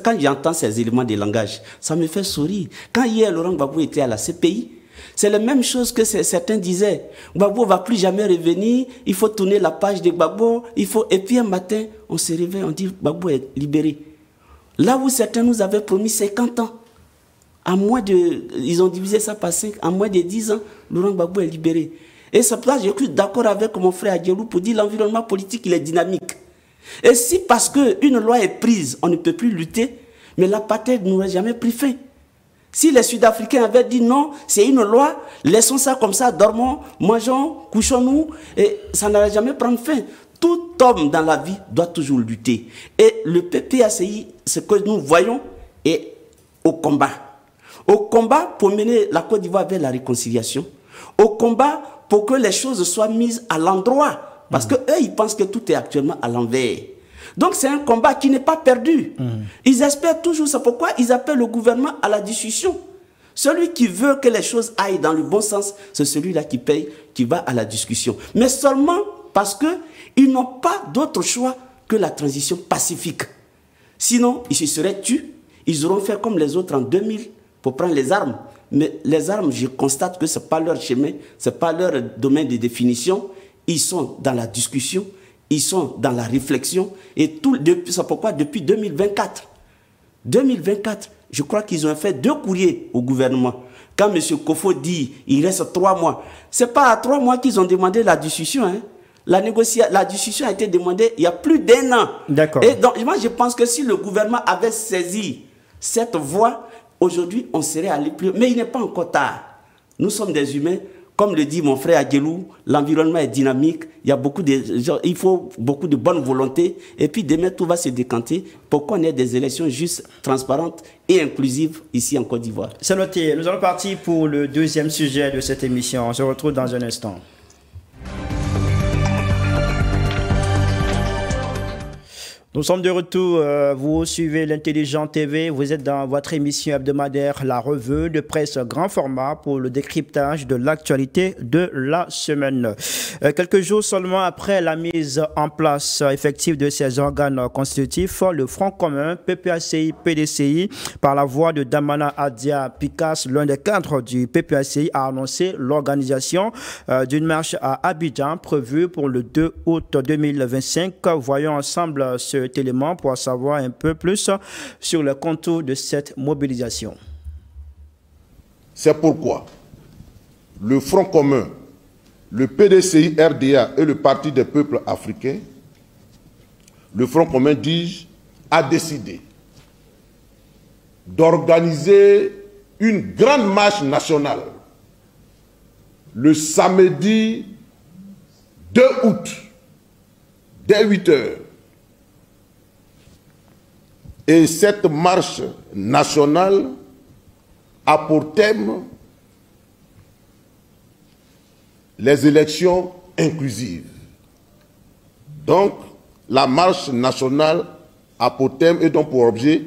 quand j'entends ces éléments de langage, ça me fait sourire. Quand hier Laurent Gbagbo était à la CPI, c'est la même chose que certains disaient. Gbagbo ne va plus jamais revenir, il faut tourner la page de Gbagbo, Et puis un matin, on se réveille, on dit Gbagbo est libéré. Là où certains nous avaient promis 50 ans, ils ont divisé ça par 5, en moins de 10 ans, Laurent Gbagbo est libéré. Et c'est pour ça que je suis d'accord avec mon frère Adjelou pour dire que l'environnement politique, il est dynamique. Et si parce qu'une loi est prise, on ne peut plus lutter, mais l'apartheid n'aurait jamais pris fin. Si les Sud-Africains avaient dit non, c'est une loi, laissons ça comme ça, dormons, mangeons, couchons-nous, et ça n'allait jamais prendre fin. Tout homme dans la vie doit toujours lutter. Et le PPACI, ce que nous voyons, est au combat. Au combat pour mener la Côte d'Ivoire vers la réconciliation. Au combat pour que les choses soient mises à l'endroit. Parce qu'eux, ils pensent que tout est actuellement à l'envers. Donc c'est un combat qui n'est pas perdu. Ils espèrent toujours, c'est pourquoi ils appellent le gouvernement à la discussion. Celui qui veut que les choses aillent dans le bon sens, c'est celui-là qui paye, qui va à la discussion. Mais seulement parce qu'ils n'ont pas d'autre choix que la transition pacifique. Sinon, ils se seraient tués. Ils auront fait comme les autres en 2000 pour prendre les armes. Mais les armes, je constate que ce n'est pas leur chemin, ce n'est pas leur domaine de définition. Ils sont dans la discussion. Ils sont dans la réflexion et c'est pourquoi depuis 2024, je crois qu'ils ont fait 2 courriers au gouvernement. Quand M. Kofo dit il reste 3 mois, ce n'est pas à 3 mois qu'ils ont demandé la discussion. Hein. La discussion a été demandée il y a plus d'1 an. D'accord. Et donc, moi, je pense que si le gouvernement avait saisi cette voie, aujourd'hui, on serait allé plus. Mais il n'est pas encore tard. Nous sommes des humains. Comme le dit mon frère Adjelou, l'environnement est dynamique, il faut beaucoup de bonne volonté, et puis demain tout va se décanter pour qu'on ait des élections justes, transparentes et inclusives ici en Côte d'Ivoire. C'est noté, nous allons partir pour le deuxième sujet de cette émission. On se retrouve dans un instant. Nous sommes de retour, vous suivez l'Intelligent TV, vous êtes dans votre émission hebdomadaire, la revue de presse grand format pour le décryptage de l'actualité de la semaine. Quelques jours seulement après la mise en place effective de ces organes constitutifs, le Front commun PPACI-PDCI, par la voix de Damana Adia Pikas, l'un des cadres du PPACI, a annoncé l'organisation d'une marche à Abidjan prévue pour le 2 août 2025. Voyons ensemble ce élément pour savoir un peu plus sur le contour de cette mobilisation. C'est pourquoi le Front commun, le PDCI-RDA et le Parti des peuples africains, le Front commun, dis-je, a décidé d'organiser une grande marche nationale le samedi 2 août, dès 8 heures. Et cette marche nationale a pour thème les élections inclusives. Donc, la marche nationale a pour thème et donc pour objet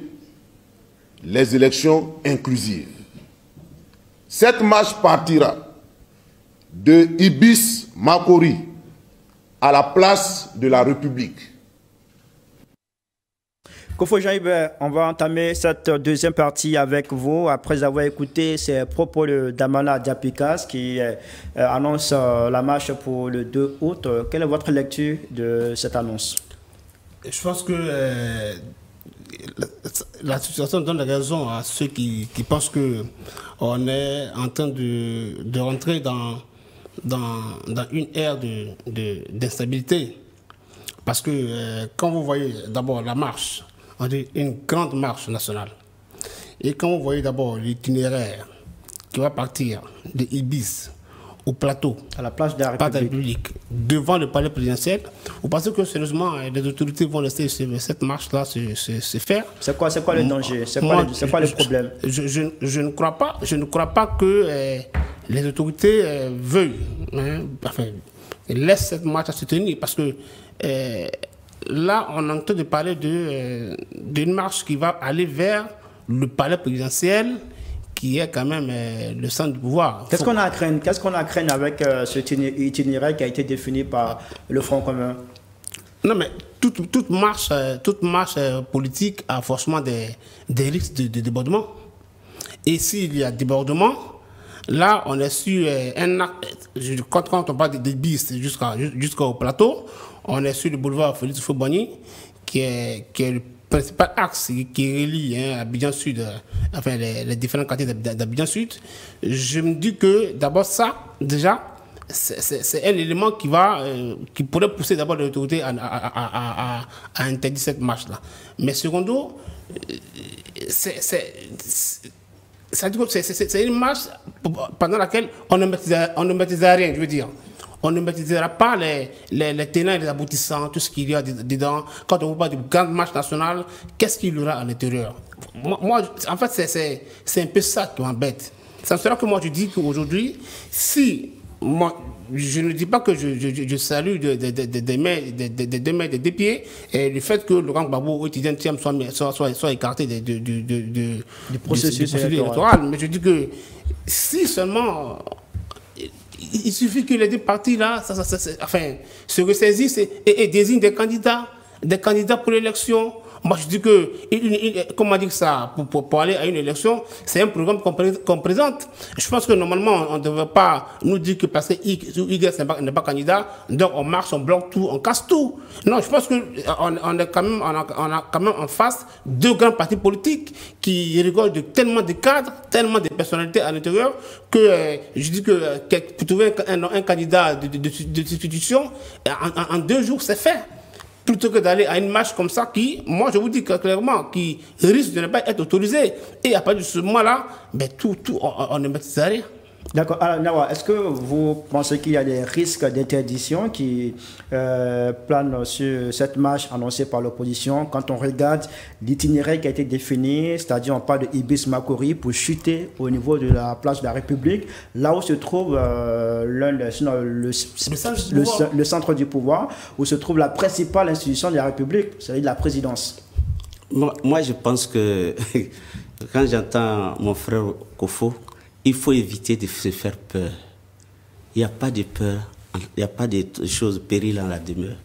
les élections inclusives. Cette marche partira de Ibis Makori à la place de la République. Kofo Jean-Hubert, on va entamer cette deuxième partie avec vous après avoir écouté ces propos de Damana Diapikas qui annonce la marche pour le 2 août. Quelle est votre lecture de cette annonce? Je pense que la situation donne raison à ceux qui pensent qu'on est en train de rentrer dans une ère d'instabilité. Parce que quand vous voyez d'abord la marche, on dit une grande marche nationale. Et quand vous voyez d'abord l'itinéraire qui va partir de Ibis au plateau, à la place de la République, devant le palais présidentiel, vous pensez que sérieusement les autorités vont laisser cette marche-là se faire? C'est quoi le danger? C'est quoi le problème? Je ne crois pas que les autorités veuillent, laissent cette marche se tenir, parce que là, on est en train de parler d'une marche qui va aller vers le palais présidentiel, qui est quand même le centre du pouvoir. Qu'est-ce qu'on a à craindre avec cet itinéraire qui a été défini par le Front commun? Non, mais toute marche politique a forcément des risques de débordement. Et s'il y a débordement, là, on est sur un acte. Quand on parle des bis jusqu'au plateau, on est sur le boulevard Félix Houphouët-Boigny, qui est le principal axe qui relie Abidjan Sud, enfin les différents quartiers d'Abidjan Sud. Je me dis que d'abord ça, déjà, c'est un élément qui pourrait pousser d'abord les autorités à interdire cette marche-là. Mais secondo, c'est une marche pendant laquelle on ne maîtrisera rien, je veux dire. On ne maîtrisera pas les tenants et les aboutissants, tout ce qu'il y a dedans. Quand on vous parle de grande marche nationale, qu'est-ce qu'il y aura à l'intérieur? Moi, en fait, c'est un peu ça qui m'embête. C'est cela que moi je dis qu'aujourd'hui, si moi, je ne dis pas que je salue des mains, des pieds, et le fait que Laurent Gbagbo ou Tidjane Thiam soit écarté du processus électoral, mais je dis que si seulement il suffit que les deux partis là, se ressaisissent et désignent des candidats pour l'élection. Moi, je dis que, comment dire ça, pour aller à une élection, c'est un programme qu'on présente. Je pense que normalement, on ne devrait pas nous dire que parce que X ou Y n'est pas candidat, donc on marche, on bloque tout, on casse tout. Non, je pense qu'on a quand même en face deux grands partis politiques qui rigolent de tellement de cadres, tellement de personnalités à l'intérieur, que je dis que pour trouver un candidat de institution, en 2 jours, c'est fait. Plutôt que d'aller à une marche comme ça qui, moi je vous dis clairement, qui risque de ne pas être autorisée. Et à partir de ce moment-là, ben on ne maîtrise rien. D'accord. Alors, Nawa, est-ce que vous pensez qu'il y a des risques d'interdiction qui planent sur cette marche annoncée par l'opposition quand on regarde l'itinéraire qui a été défini, c'est-à-dire on parle de Ibis Makori pour chuter au niveau de la place de la République, là où se trouve le centre du pouvoir, où se trouve la principale institution de la République, c'est-à-dire la présidence? Moi, je pense que quand j'entends mon frère Kofo, il faut éviter de se faire peur. Il n'y a pas de peur, il n'y a pas de choses périles en la demeure.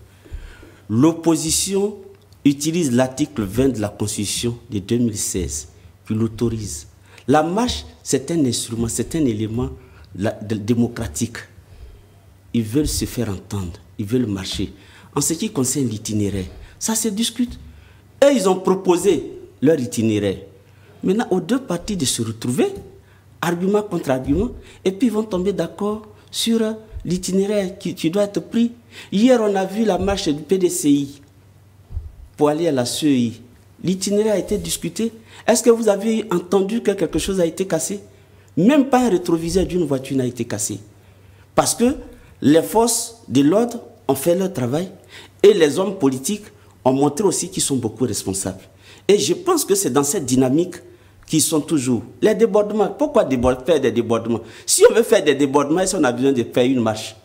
L'opposition utilise l'article 20 de la Constitution de 2016, qui l'autorise. La marche, c'est un instrument, c'est un élément démocratique. Ils veulent se faire entendre, ils veulent marcher. En ce qui concerne l'itinéraire, ça se discute. Eux, ils ont proposé leur itinéraire. Maintenant, aux deux parties de se retrouver, argument contre argument, et puis ils vont tomber d'accord sur l'itinéraire qui doit être pris. Hier, on a vu la marche du PDCI pour aller à la CEI. L'itinéraire a été discuté. Est-ce que vous avez entendu que quelque chose a été cassé? Même pas un rétroviseur d'une voiture n'a été cassé. Parce que les forces de l'ordre ont fait leur travail et les hommes politiques ont montré aussi qu'ils sont beaucoup responsables. Et je pense que c'est dans cette dynamique qui sont toujours les débordements. Pourquoi faire des débordements? Si on veut faire des débordements, est-ce qu'on a besoin de faire une marche?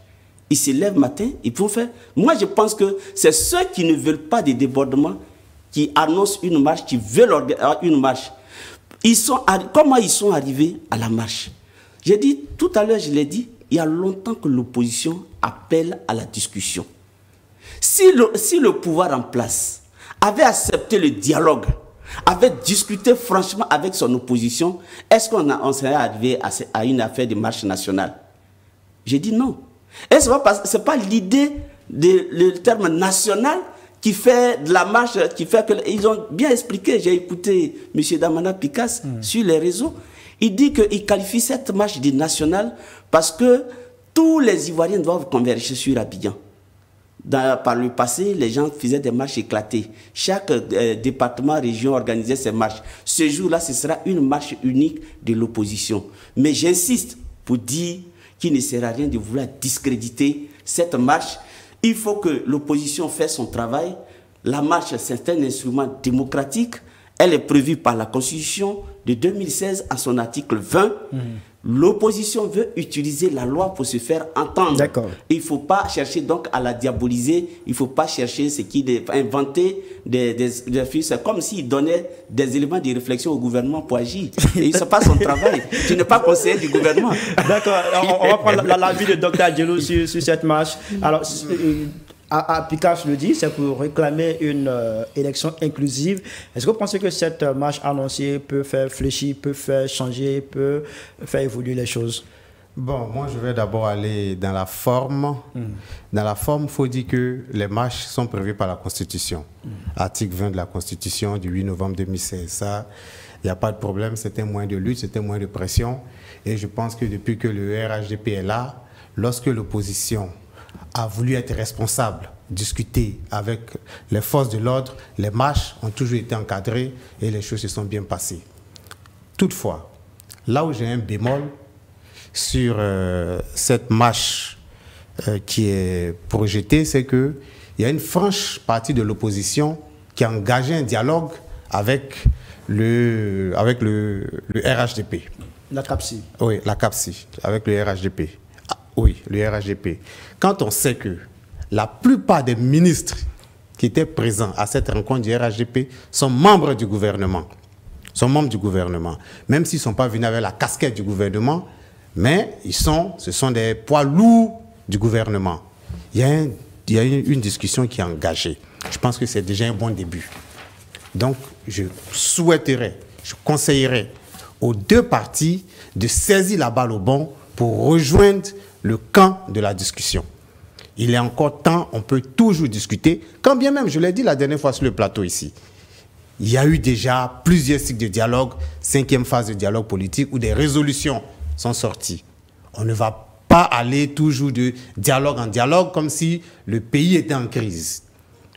Ils se lèvent le matin, ils vont faire. Moi, je pense que c'est ceux qui ne veulent pas des débordements qui annoncent une marche, qui veulent une marche. Comment ils sont arrivés à la marche? J'ai dit, tout à l'heure, je l'ai dit, il y a longtemps que l'opposition appelle à la discussion. Si le pouvoir en place avait accepté le dialogue, avait discuté franchement avec son opposition, est-ce qu'on serait arrivé à une affaire de marche nationale? J'ai dit non. Et ce n'est pas l'idée le terme national qui fait de la marche, qui fait que... Ils ont bien expliqué, j'ai écouté M. Damana Picasse sur les réseaux. Il dit qu'il qualifie cette marche de nationale parce que tous les Ivoiriens doivent converger sur Abidjan. Par le passé, les gens faisaient des marches éclatées. Chaque département, région organisait ses marches. Ce jour-là, ce sera une marche unique de l'opposition. Mais j'insiste pour dire qu'il ne sert à rien de vouloir discréditer cette marche. Il faut que l'opposition fasse son travail. La marche, c'est un instrument démocratique. Elle est prévue par la Constitution de 2016 à son article 20. L'opposition veut utiliser la loi pour se faire entendre. D'accord. Il ne faut pas chercher donc à la diaboliser. Il ne faut pas chercher ce qui est inventé c'est comme s'il donnait des éléments de réflexion au gouvernement pour agir. Et il ne fait pas son travail. Tu n'es pas conseiller du gouvernement. D'accord. On va prendre l'avis de Dr. Djellou sur cette marche. Alors, Picasse le dit, c'est pour réclamer une élection inclusive. Est-ce que vous pensez que cette marche annoncée peut faire fléchir, peut faire changer, peut faire évoluer les choses? Bon, moi je vais d'abord aller dans la forme. Dans la forme, il faut dire que les marches sont prévues par la Constitution. Article 20 de la Constitution du 8 novembre 2016. Ça, il n'y a pas de problème, c'est un moyen de lutte, c'est un moyen de pression. Et je pense que depuis que le RHDP est là, lorsque l'opposition a voulu être responsable, discuter avec les forces de l'ordre, les marches ont toujours été encadrées et les choses se sont bien passées. Toutefois, là où j'ai un bémol sur cette marche qui est projetée, c'est qu'il y a une franche partie de l'opposition qui a engagé un dialogue avec le RHDP. La CAPSI. Oui, la CAPSI, avec le RHDP. Oui, le RHDP. Quand on sait que la plupart des ministres qui étaient présents à cette rencontre du RHDP sont membres du gouvernement, même s'ils ne sont pas venus avec la casquette du gouvernement, mais ce sont des poids lourds du gouvernement. Il y a une discussion qui est engagée. Je pense que c'est déjà un bon début. Donc, je souhaiterais, je conseillerais aux deux parties de saisir la balle au bon pour rejoindre le camp de la discussion. Il est encore temps, on peut toujours discuter, quand bien même, je l'ai dit la dernière fois sur le plateau ici, il y a eu déjà plusieurs cycles de dialogue, 5e phase de dialogue politique, où des résolutions sont sorties. On ne va pas aller toujours de dialogue en dialogue comme si le pays était en crise.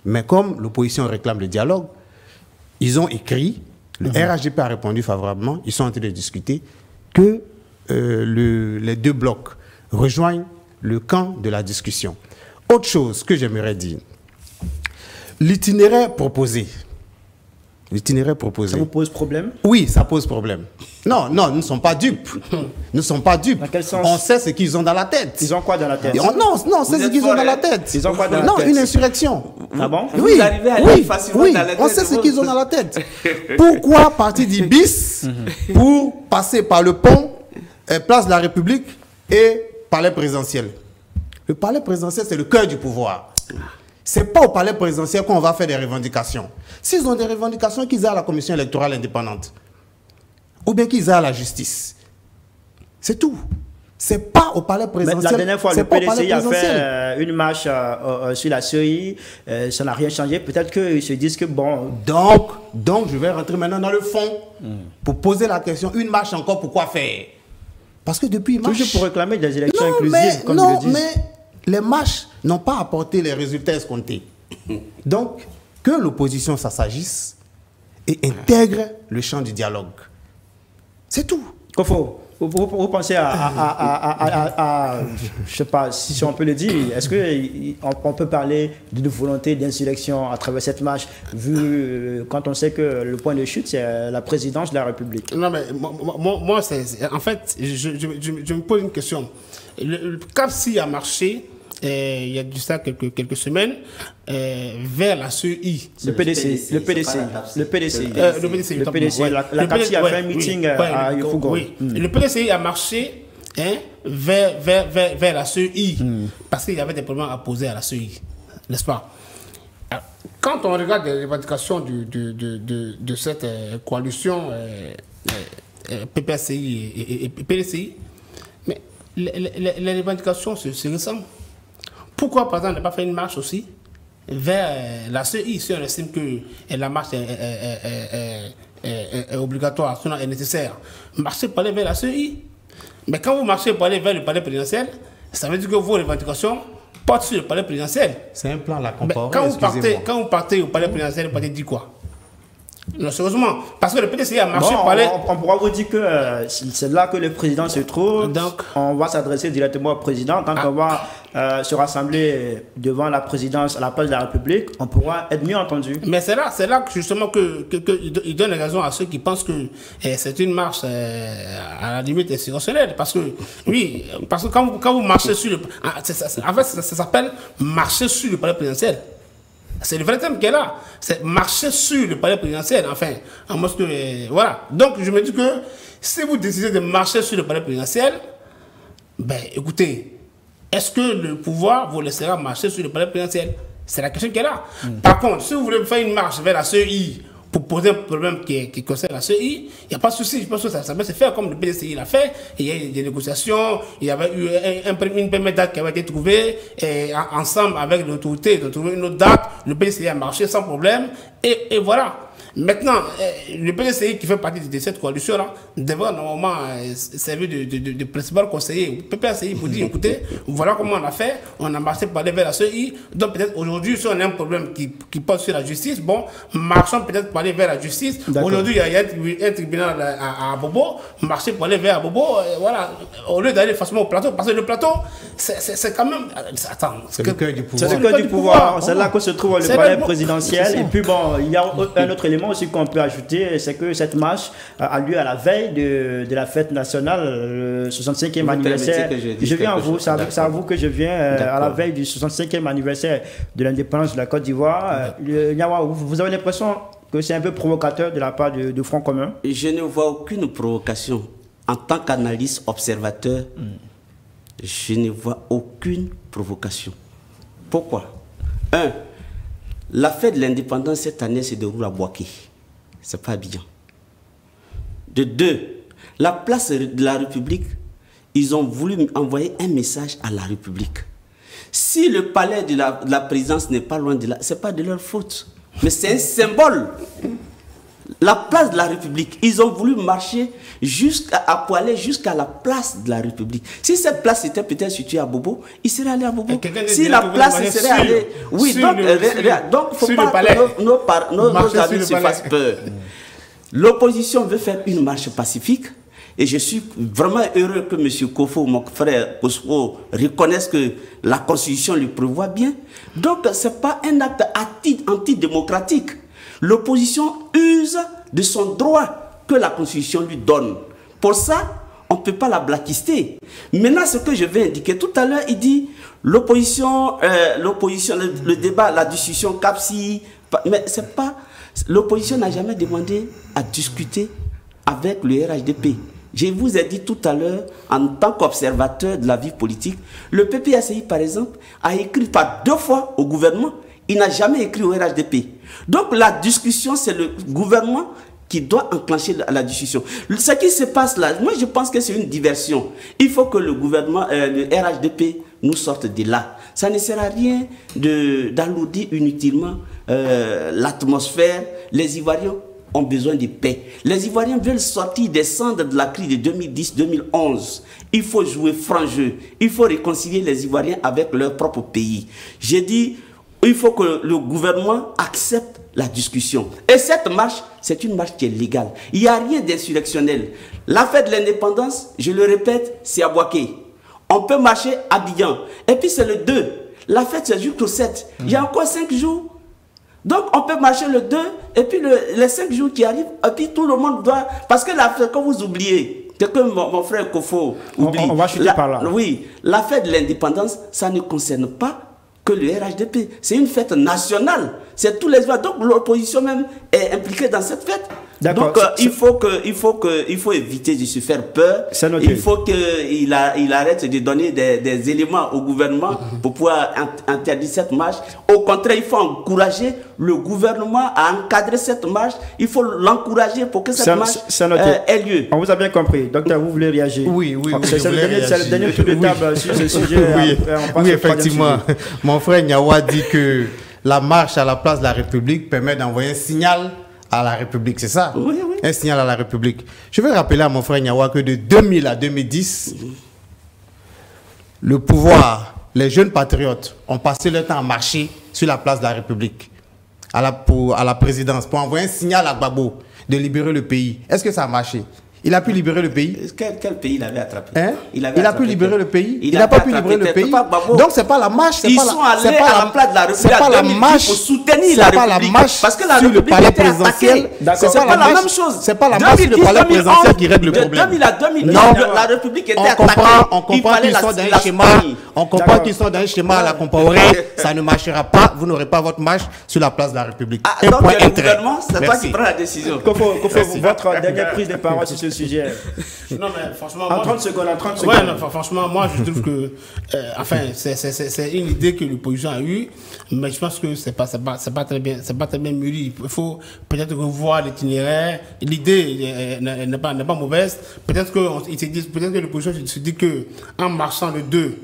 Mais comme l'opposition réclame le dialogue, ils ont écrit, le RHDP a répondu favorablement, ils sont en train de discuter, que les deux blocs rejoignent le camp de la discussion. Autre chose que j'aimerais dire, l'itinéraire proposé. Ça vous pose problème? Oui, ça pose problème. Non, nous ne sommes pas dupes. Nous ne sommes pas dupes. Dans quel sens? On sait ce qu'ils ont dans la tête. Ils ont quoi dans la tête? Non, on sait ce qu'ils ont dans la tête. Ils ont quoi dans la tête? Non, une insurrection. Ah bon? Oui, Vous arrivez à aller facilement dans la tête. On sait ce qu'ils ont dans la tête. Pourquoi partir d'Ibis pour passer par le pont, place de la République et palais présidentiel? Le palais présidentiel, c'est le cœur du pouvoir. Ce n'est pas au palais présidentiel qu'on va faire des revendications. S'ils ont des revendications, qu'ils aient à la commission électorale indépendante. Ou bien qu'ils aient à la justice. C'est tout. Ce n'est pas au palais présidentiel. Mais la dernière fois, le PDCI a fait une marche sur la CEI. Ça n'a rien changé. Peut-être qu'ils se disent que bon... Donc, je vais rentrer maintenant dans le fond pour poser la question. Une marche encore, pourquoi faire? Parce que depuis une marche... Toujours pour réclamer des élections inclusives, comme ils le disent. Mais les marches n'ont pas apporté les résultats escomptés. Donc, que l'opposition s'assagisse et intègre le champ du dialogue. C'est tout. Kofo, Vous pensez je sais pas si on peut le dire, est-ce qu'on peut parler d'une volonté d'insurrection à travers cette marche, vu quand on sait que le point de chute, c'est la présidence de la République? Non, mais moi en fait, je me pose une question. Le CAPSI a marché, il y a de ça quelques semaines, vers la CEI. Le PDCI. Le PDCI. La CAPSI a fait un meeting à Yopougon. Oui. Le PDCI a marché vers la CEI, parce qu'il y avait des problèmes à poser à la CEI, n'est-ce pas? Alors, quand on regarde les revendications de cette coalition PPACI et PDCI, mais les revendications se ressemblent. Pourquoi, par exemple, ne pas faire une marche aussi vers la CEI si on estime que la marche est obligatoire, sinon est nécessaire? Marcher pour aller vers la CEI. Mais quand vous marchez pour aller vers le palais présidentiel, ça veut dire que vos revendications portent sur le palais présidentiel. C'est un plan à la comparer. Quand vous partez au palais présidentiel, vous partez dire quoi? Non, sérieusement, parce que le PDCI a marché pour aller... On pourra vous dire que c'est là que le président se trouve. Donc, on va s'adresser directement au président. Quand on va se rassembler devant la présidence, à la place de la République, on pourra être mieux entendu. Mais c'est là que justement il donne raison à ceux qui pensent que c'est une marche à la limite insurrectionnelle. Parce que, oui, parce que quand vous marchez sur le... En fait, ça s'appelle marcher sur le palais présidentiel. C'est le vrai thème qui est là. C'est marcher sur le palais présidentiel, enfin. En mode que, voilà. Donc, je me dis que si vous décidez de marcher sur le palais présidentiel, ben, écoutez, est-ce que le pouvoir vous laissera marcher sur le palais présidentiel? C'est la question qui est là. Par contre, si vous voulez faire une marche vers la CEI pour poser un problème qui concerne la CEI, il n'y a pas de souci. Je pense que ça peut se faire comme le PDCI l'a fait. Il y a eu des négociations, il y avait eu une première date qui avait été trouvée, et ensemble avec l'autorité, de trouver une autre date, le PDCI a marché sans problème, et voilà. Maintenant, le PDCI qui fait partie de cette coalition-là devrait normalement servir de principal conseiller au PPACI pour dire, écoutez, voilà comment on a fait, on a marché pour aller vers la CEI, donc peut-être aujourd'hui, si on a un problème qui porte sur la justice, bon, marchons peut-être pour aller vers la justice. Aujourd'hui, il y a un tribunal à Bobo, marcher pour aller vers Bobo, voilà, au lieu d'aller facilement au plateau, parce que le plateau, c'est quand même... Attends, c'est le cœur du pouvoir. C'est le cœur du pouvoir, c'est là que se trouve le palais présidentiel, et puis bon, il y a un autre élément aussi qu'on peut ajouter, c'est que cette marche a lieu à la veille de la fête nationale, le 65e anniversaire. Je viens à vous, c'est à vous que je viens à la veille du 65e anniversaire de l'indépendance de la Côte d'Ivoire. Vous avez l'impression que c'est un peu provocateur de la part du Front commun? Je ne vois aucune provocation. En tant qu'analyste observateur, je ne vois aucune provocation. Pourquoi? La fête de l'indépendance cette année se déroule à Bouaké. C'est pas bien. De deux, la place de la République, ils ont voulu envoyer un message à la République. Si le palais de la présidence n'est pas loin de là, ce n'est pas de leur faute. Mais c'est un symbole. La place de la République, ils ont voulu marcher pour aller jusqu'à la place de la République. Si cette place était peut-être située à Bobo, ils seraient allés à Bobo. Si la place serait allée... Oui, donc il ne faut pas que nos amis se fassent peur. L'opposition veut faire une marche pacifique. Et je suis vraiment heureux que M. Kofo, mon frère Kospo, reconnaisse que la Constitution lui prévoit bien. Donc, ce n'est pas un acte antidémocratique. L'opposition use de son droit que la Constitution lui donne. Pour ça, on ne peut pas la blacklister. Maintenant, ce que je vais indiquer, tout à l'heure, il dit l'opposition, le débat, la discussion CAPSI, mais c'est pas... L'opposition n'a jamais demandé à discuter avec le RHDP. Je vous ai dit tout à l'heure, en tant qu'observateur de la vie politique, le PPACI, par exemple, a écrit par 2 fois au gouvernement. Il n'a jamais écrit au RHDP. Donc la discussion, c'est le gouvernement qui doit enclencher la discussion. Ce qui se passe là, moi je pense que c'est une diversion. Il faut que le gouvernement, le RHDP, nous sorte de là. Ça ne sert à rien d'alourdir inutilement l'atmosphère. Les Ivoiriens ont besoin de paix. Les Ivoiriens veulent sortir des cendres de la crise de 2010-2011. Il faut jouer franc jeu. Il faut réconcilier les Ivoiriens avec leur propre pays. J'ai dit, il faut que le gouvernement accepte la discussion. Et cette marche, c'est une marche qui est légale. Il n'y a rien d'insurrectionnel. La fête de l'indépendance, je le répète, c'est à Boaké. On peut marcher à Abidjan. Et puis c'est le 2. La fête, c'est jusqu'au 7. Il y a encore 5 jours. Donc on peut marcher le 2, et puis les 5 jours qui arrivent, et puis tout le monde doit... Parce que la fête, quand vous oubliez, c'est que mon frère Kofo oublie. On va chuter par là. Oui, la fête de l'indépendance, ça ne concerne pas que le RHDP. C'est une fête nationale. C'est tous les... Donc l'opposition même est impliquée dans cette fête. Donc il faut éviter de se faire peur. Il faut qu'il arrête de donner des éléments au gouvernement pour pouvoir interdire cette marche. Au contraire, il faut encourager le gouvernement à encadrer cette marche. Il faut l'encourager pour que cette marche ait lieu. On vous a bien compris. Docteur, vous voulez réagir? Oui. C'est le dernier tour de table sur ce sujet. Oui, effectivement. Mon frère Nyawa dit que la marche à la place de la République permet d'envoyer un signal à la République, c'est ça? Oui. Un signal à la République. Je veux rappeler à mon frère Nyawa que de 2000 à 2010, le pouvoir, les jeunes patriotes ont passé leur temps à marcher sur la place de la République, à la présidence, pour envoyer un signal à Gbagbo de libérer le pays. Est-ce que ça a marché? Il a pu libérer le pays. Quel pays il avait attrapé? Il a pu libérer le pays. Il n'a pas pu libérer le pays. Donc c'est pas la marche. Ils sont allés à la place de la République. C'est pas la marche pour soutenir la République. Parce que la République était attaquée. C'est pas la même chose. C'est pas la marche sur le palais présidentiel qui règle le problème. De 2000 à 2010, la République était attaquée. On comprend qu'ils sont dans un schéma. On comprend qu'ils sont dans un schéma à la Compaoré. Ça ne marchera pas. Vous n'aurez pas votre marche sur la place de la République. Donc le gouvernement, c'est toi qui prends la décision. Votre dernière prise de parole sur ce sujet. Non, mais franchement. En 30 secondes. Ouais, non, franchement, moi, je trouve que. Enfin, c'est une idée que l'opposition a eue, mais je pense que c'est pas très bien mûri. Il faut peut-être revoir l'itinéraire. L'idée n'est pas mauvaise. Peut-être que l'opposition se dit que en marchant le 2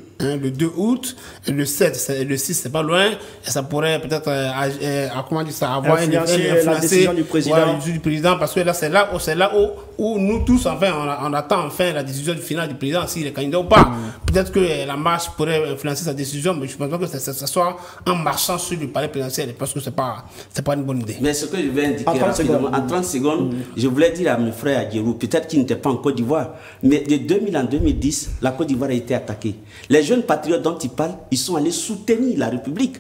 août, le 7, le 6, c'est pas loin, et ça pourrait peut-être avoir influencer la décision du président. Ouais, du président, parce que là, c'est là où nous tous, enfin, on attend enfin la décision finale du président, s'il est candidat ou pas. Peut-être que la marche pourrait influencer sa décision, mais je pense pas que ça soit en marchant sur le palais présidentiel, parce que c'est pas une bonne idée. Mais ce que je vais indiquer en 30 secondes, je voulais dire à mes frères à Djerou, peut-être qu'ils n'étaient pas en Côte d'Ivoire, mais de 2000 en 2010, la Côte d'Ivoire a été attaquée. Les jeunes patriotes dont ils parlent, ils sont allés soutenir la République.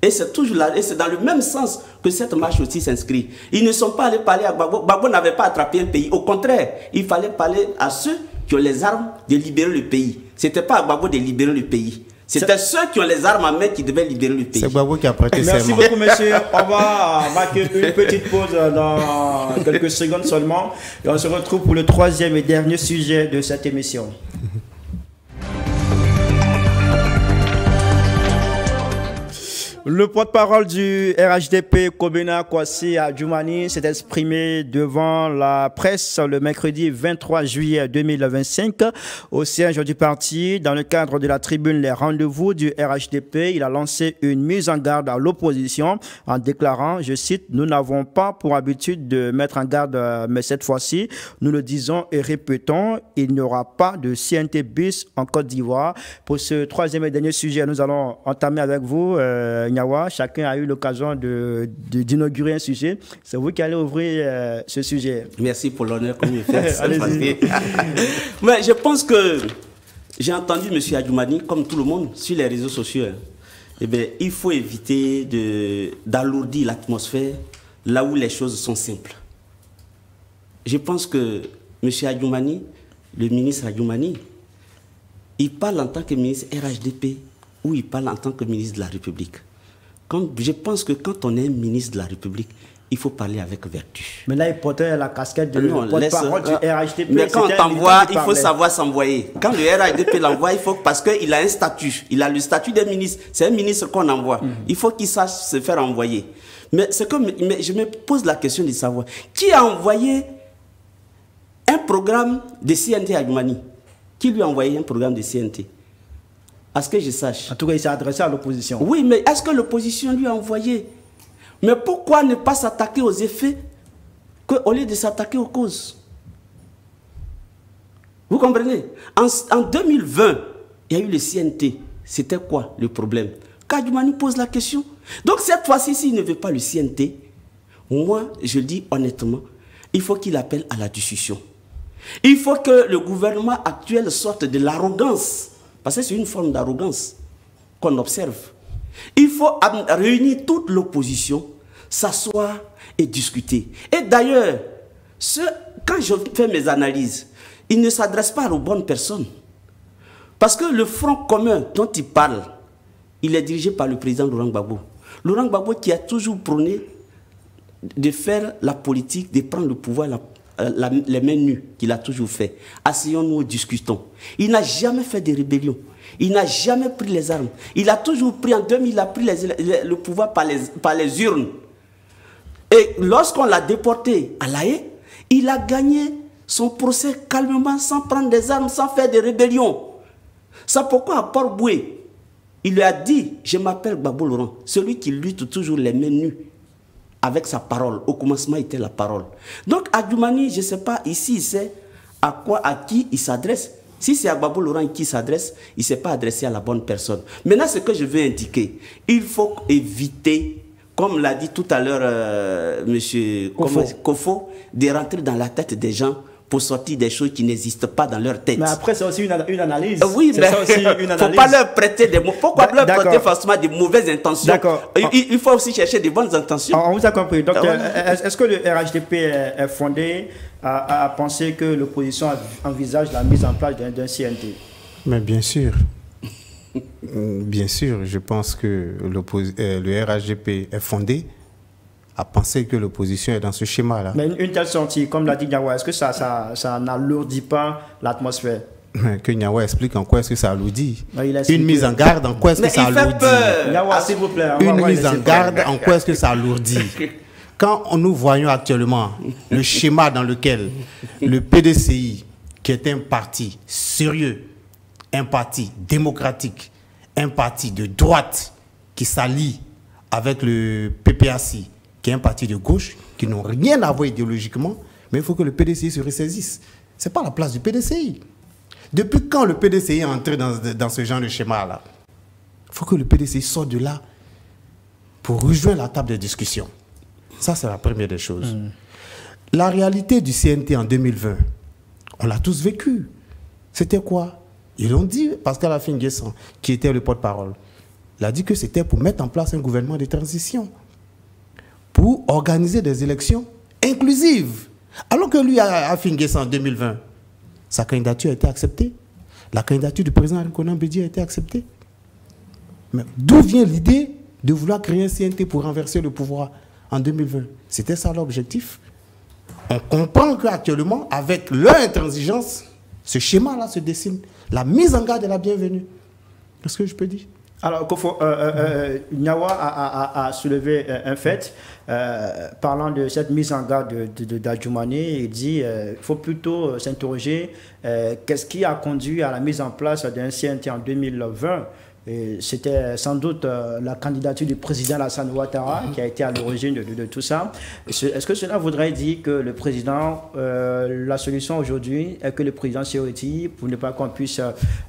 Et c'est toujours là, et c'est dans le même sens que cette marche aussi s'inscrit. Ils ne sont pas allés parler à Gbagbo. Gbagbo n'avait pas attrapé un pays. Au contraire, il fallait parler à ceux qui ont les armes de libérer le pays. Ce n'était pas à Gbagbo de libérer le pays. C'était ceux qui ont les armes à main qui devaient libérer le pays. C'est Gbagbo qui a prêté serment. Merci beaucoup, monsieur. On va marquer une petite pause dans quelques secondes seulement. Et on se retrouve pour le troisième et dernier sujet de cette émission. Le porte-parole du RHDP, Kobena Kwasi Adjoumani, s'est exprimé devant la presse le mercredi 23 juillet 2025 au siège du parti. Dans le cadre de la tribune Les Rendez-vous du RHDP, il a lancé une mise en garde à l'opposition en déclarant, je cite, « Nous n'avons pas pour habitude de mettre en garde, mais cette fois-ci, nous le disons et répétons, il n'y aura pas de CNT bis en Côte d'Ivoire. » Pour ce troisième et dernier sujet, nous allons entamer avec vous, Nyawa. Chacun a eu l'occasion d'inaugurer un sujet. C'est vous qui allez ouvrir ce sujet. Merci pour l'honneur que vous me faites. Mais je pense que j'ai entendu M. Adjoumani, comme tout le monde, sur les réseaux sociaux. Eh bien, il faut éviter d'alourdir l'atmosphère là où les choses sont simples. Je pense que M. Adjoumani, le ministre Adjoumani, il parle en tant que ministre RHDP ou il parle en tant que ministre de la République. Je pense que quand on est ministre de la République, il faut parler avec vertu. Mais là, il portait la casquette de porte-parole du RHDP. Mais quand on t'envoie, il faut savoir s'envoyer. Quand le RHDP l'envoie, il faut, parce qu'il a un statut. Il a le statut de ministre. C'est un ministre qu'on envoie. Il faut qu'il sache se faire envoyer. Mais je me pose la question de savoir, qui a envoyé un programme de CNT à Adjoumani? Qui lui a envoyé un programme de CNT? À ce que je sache. En tout cas, il s'est adressé à l'opposition. Oui, mais est-ce que l'opposition lui a envoyé? Mais pourquoi ne pas s'attaquer aux effets au lieu de s'attaquer aux causes? Vous comprenez? En 2020, il y a eu le CNT. C'était quoi le problème? Adjoumani pose la question. Donc cette fois-ci, s'il ne veut pas le CNT, Moi, je le dis honnêtement, il faut qu'il appelle à la discussion. Il faut que le gouvernement actuel sorte de l'arrogance, parce que c'est une forme d'arrogance qu'on observe. Il faut réunir toute l'opposition, s'asseoir et discuter. Et d'ailleurs, quand je fais mes analyses, il ne s'adresse pas aux bonnes personnes. Parce que le front commun dont il parle, il est dirigé par le président Laurent Gbagbo. Laurent Gbagbo qui a toujours prôné de faire la politique, de prendre le pouvoir les mains nues, qu'il a toujours fait. Asseyons-nous, discutons. Il n'a jamais fait de rébellion. Il n'a jamais pris les armes. Il a toujours pris, en 2000, il a pris le pouvoir par les urnes. Et lorsqu'on l'a déporté à La Haye, il a gagné son procès calmement, sans prendre des armes, sans faire de rébellion. C'est pourquoi à Port-Boué, il lui a dit, je m'appelle Gbagbo Laurent, celui qui lutte toujours les mains nues avec sa parole. Au commencement, était la parole. Donc, Adjoumani, je ne sais pas, ici, il sait à qui il s'adresse. Si c'est à Gbagbo Laurent qui s'adresse, il ne s'est pas adressé à la bonne personne. Maintenant, ce que je veux indiquer, il faut éviter, comme l'a dit tout à l'heure M. Kofo, de rentrer dans la tête des gens pour sortir des choses qui n'existent pas dans leur tête. Mais après, c'est aussi une analyse. Oui, mais il ne faut pas leur prêter des mots. Pourquoi leur prêter forcément des mauvaises intentions? D'accord. Il faut aussi chercher des bonnes intentions. On vous a compris. Donc, est-ce que le RHDP est fondé à penser que l'opposition envisage la mise en place d'un CNT? Mais bien sûr. Bien sûr, je pense que le RHDP est fondé à penser que l'opposition est dans ce schéma-là. Mais une telle sortie, comme l'a dit Nyawa, est-ce que ça n'alourdit pas l'atmosphère? Que Nyawa explique en quoi est-ce que ça alourdit. Une mise en garde, en quoi est-ce que ça alourdit? Nyawa, s'il vous plaît. Une mise en garde, en quoi est-ce que ça alourdit? Quand nous voyons actuellement le schéma dans lequel le PDCI, qui est un parti sérieux, un parti démocratique, un parti de droite qui s'allie avec le PPACI, qui est un parti de gauche, qui n'ont rien à voir idéologiquement, mais il faut que le PDCI se ressaisisse. Ce n'est pas la place du PDCI. Depuis quand le PDCI est entré dans ce genre de schéma-là? Il faut que le PDCI sorte de là pour rejoindre la table de discussion. Ça, c'est la première des choses. La réalité du CNT en 2020, on l'a tous vécu. C'était quoi? Ils l'ont dit, Pascal Affi-N'Guessan, qui était le porte-parole, il a dit que c'était pour mettre en place un gouvernement de transition, pour organiser des élections inclusives. Alors que lui, Affi-N'Guessan, en 2020, sa candidature a été acceptée. La candidature du président Arikonan Bédié a été acceptée. Mais d'où vient l'idée de vouloir créer un CNT pour renverser le pouvoir en 2020? C'était ça l'objectif. On comprend qu'actuellement, avec leur intransigeance, ce schéma-là se dessine. La mise en garde est la bienvenue. Qu'est-ce que je peux dire? Alors, Kofo, Nyawa a soulevé un fait, parlant de cette mise en garde d'Adjoumani. Il dit qu'il faut plutôt s'interroger qu'est-ce qui a conduit à la mise en place d'un CNT en 2020. C'était sans doute la candidature du président Alassane Ouattara qui a été à l'origine de tout ça. Est-ce que cela voudrait dire que le président, la solution aujourd'hui est que le président se retire pour ne pas qu'on puisse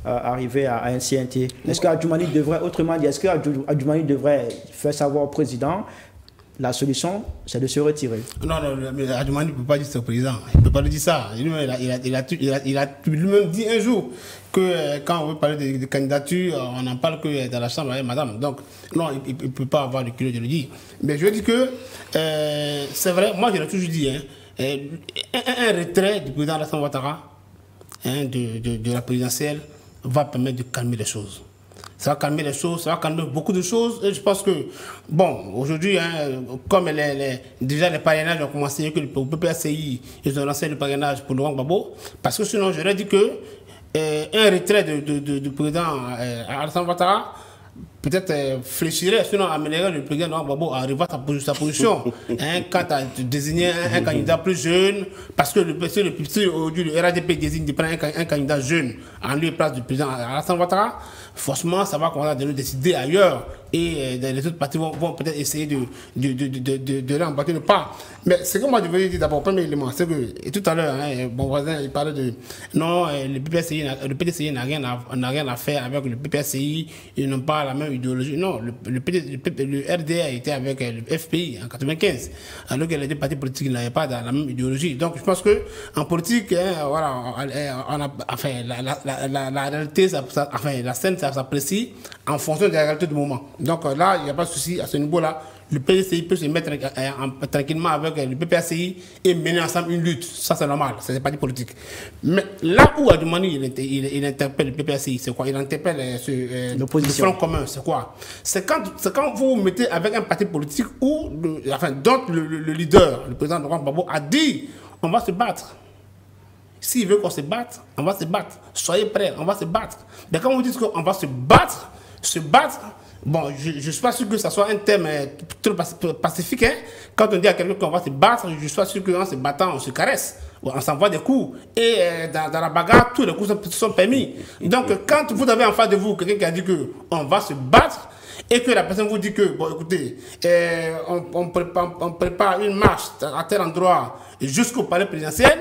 arriver à un CNT? Est-ce qu'Adjoumani devrait, autrement dit, est-ce qu'Adjoumani devrait faire savoir au président la solution, c'est de se retirer? Non, mais Adjoumani ne peut pas dire ça au président. Il ne peut pas lui dire ça. Il a lui-même dit un jour que quand on veut parler de candidature, on n'en parle que dans la chambre avec madame. Donc, non, il ne peut pas avoir le culot de le dire. Mais je veux dire que c'est vrai, moi je l'ai toujours dit, un retrait du président Alassane Ouattara de la présidentielle va permettre de calmer les choses. Ça va calmer les choses, ça va calmer beaucoup de choses. Et je pense que, bon, aujourd'hui, comme déjà les parrainages ont commencé, que le PPACI, ils ont lancé le parrainage pour Laurent Gbagbo, parce que sinon, j'aurais dit que un retrait du président Alassane Ouattara peut-être fléchirait, sinon améliorerait le président Laurent Gbagbo à arriver à sa position. Quand tu as désigné un candidat plus jeune, parce que aujourd'hui le RADP désigne de prendre un candidat jeune en lieu et place du président Alassane Ouattara, forcément ça va commencer à décider ailleurs. et les autres partis vont peut-être essayer de remporter le pas. Mais ce que moi je veux dire d'abord, premier élément, c'est que tout à l'heure, mon voisin il parlait de non, le PDCI n'a rien à faire avec le PPACI, ils n'ont pas la même idéologie. Non, le RDA était avec le FPI en 95, alors que les deux partis politiques n'avaient pas la même idéologie. Donc je pense que en politique, voilà, la réalité, la scène, ça s'apprécie en fonction de la réalité du moment. Donc là, il n'y a pas de souci à ce niveau-là. Le PDCI peut se mettre tranquillement avec le PPACI et mener ensemble une lutte. Ça, c'est normal, c'est des partis politiques. Mais là où, à Dumani, il interpelle le PPACI, c'est quoi? Il interpelle le Front commun, c'est quoi? C'est quand vous vous mettez avec un parti politique où, dont le leader, le président Laurent Gbagbo, a dit on va se battre. S'il veut qu'on se batte, on va se battre. Soyez prêts, on va se battre. Mais quand vous dites qu'on va se battre, bon, je ne suis pas sûr que ça soit un thème trop pacifique. Hein. Quand on dit à quelqu'un qu'on va se battre, je suis pas sûr qu'en se battant, on se caresse. On s'envoie des coups. Et dans la bagarre, tous les coups sont permis. Donc, quand vous avez en face de vous quelqu'un qui a dit qu'on va se battre, et que la personne vous dit que, bon, écoutez, on prépare une marche à tel endroit jusqu'au palais présidentiel,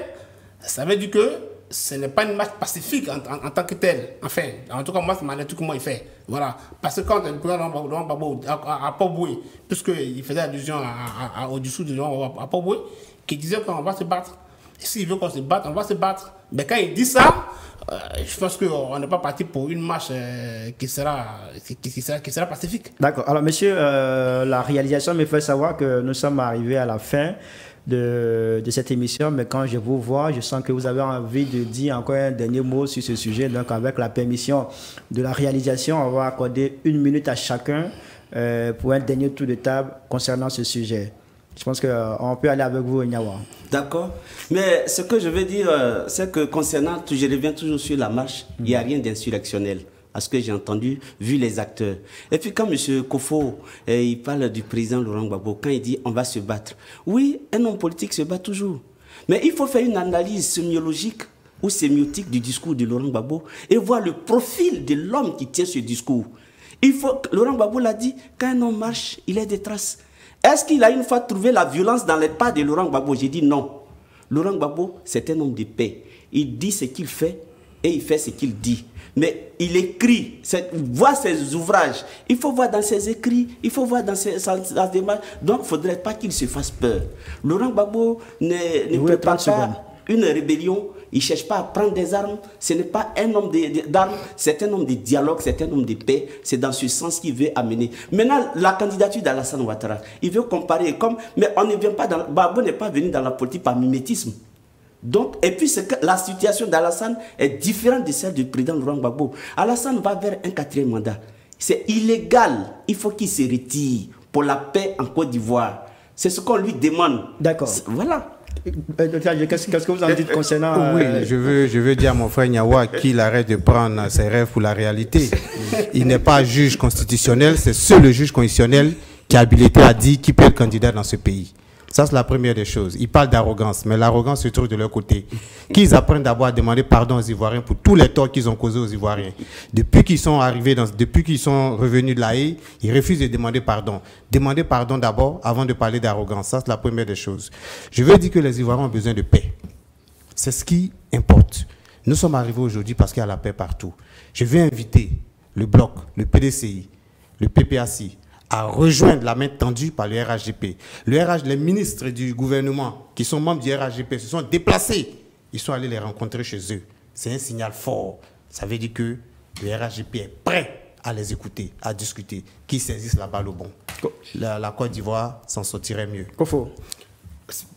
ça veut dire que ce n'est pas une marche pacifique en tant que telle. Enfin, en tout cas, moi, c'est ma lecture comment il fait. Voilà. Parce que quand le président Laurent Gbagbo à Port-Boué, puisqu'il faisait allusion au dessous de Laurent à Port-Boué, qui disait qu'on va se battre. Et s'il veut qu'on se batte, on va se battre. Mais quand il dit ça, je pense qu'on n'est pas parti pour une marche qui sera pacifique. D'accord. Alors, monsieur, la réalisation me fait savoir que nous sommes arrivés à la fin de cette émission, mais quand je vous vois, je sens que vous avez envie de dire encore un dernier mot sur ce sujet. Donc, avec la permission de la réalisation, on va accorder 1 minute à chacun pour un dernier tour de table concernant ce sujet. Je pense qu'on peut aller avec vous, Nyawa. D'accord. Mais ce que je veux dire, c'est que concernant, je reviens toujours sur la marche, il n'y a rien d'insurrectionnel. À ce que j'ai entendu, vu les acteurs. Et puis quand M. Kofo, il parle du président Laurent Gbagbo, quand il dit on va se battre. Oui, un homme politique se bat toujours. Mais il faut faire une analyse sémiologique ou sémiotique du discours de Laurent Gbagbo et voir le profil de l'homme qui tient ce discours. Laurent Gbagbo l'a dit, quand un homme marche, il a des traces. Est-ce qu'il a une fois trouvé la violence dans les pas de Laurent Gbagbo? J'ai dit non. Laurent Gbagbo, c'est un homme de paix. Il dit ce qu'il fait et il fait ce qu'il dit. Mais il écrit, voir ses ouvrages, il faut voir dans ses écrits, il faut voir dans sa démarche. Donc, il ne faudrait pas qu'il se fasse peur. Laurent Gbagbo ne prépare pas une rébellion, il ne cherche pas à prendre des armes. Ce n'est pas un homme d'armes, c'est un homme de dialogue, c'est un homme de paix. C'est dans ce sens qu'il veut amener. Maintenant, la candidature d'Alassane Ouattara, il veut comparer mais on ne vient pas Gbagbo n'est pas venu dans la politique par mimétisme. Donc, et puis la situation d'Alassane est différente de celle du président Laurent Gbagbo. Alassane va vers un 4e mandat. C'est illégal. Il faut qu'il se retire pour la paix en Côte d'Ivoire. C'est ce qu'on lui demande. D'accord. Voilà. Qu'est-ce que vous en dites concernant... Oui, je veux dire à mon frère Nyawa qu'il arrête de prendre ses rêves pour la réalité. Il n'est pas juge constitutionnel, c'est seul le juge constitutionnel qui a habilité à dire qui peut être candidat dans ce pays. Ça, c'est la première des choses. Ils parlent d'arrogance, mais l'arrogance se trouve de leur côté. Qu'ils apprennent d'abord à demander pardon aux Ivoiriens pour tous les torts qu'ils ont causés aux Ivoiriens. Depuis qu'ils sont revenus de la haie, ils refusent de demander pardon. Demander pardon d'abord avant de parler d'arrogance. Ça, c'est la première des choses. Je veux dire que les Ivoiriens ont besoin de paix. C'est ce qui importe. Nous sommes arrivés aujourd'hui parce qu'il y a la paix partout. Je veux inviter le Bloc, le PDCI, le PPACI, à rejoindre la main tendue par le RHDP. Les ministres du gouvernement qui sont membres du RHDP se sont déplacés. Ils sont allés les rencontrer chez eux. C'est un signal fort. Ça veut dire que le RHDP est prêt à les écouter, à discuter, qu'ils saisissent la balle au bon. La Côte d'Ivoire s'en sortirait mieux. Kofo.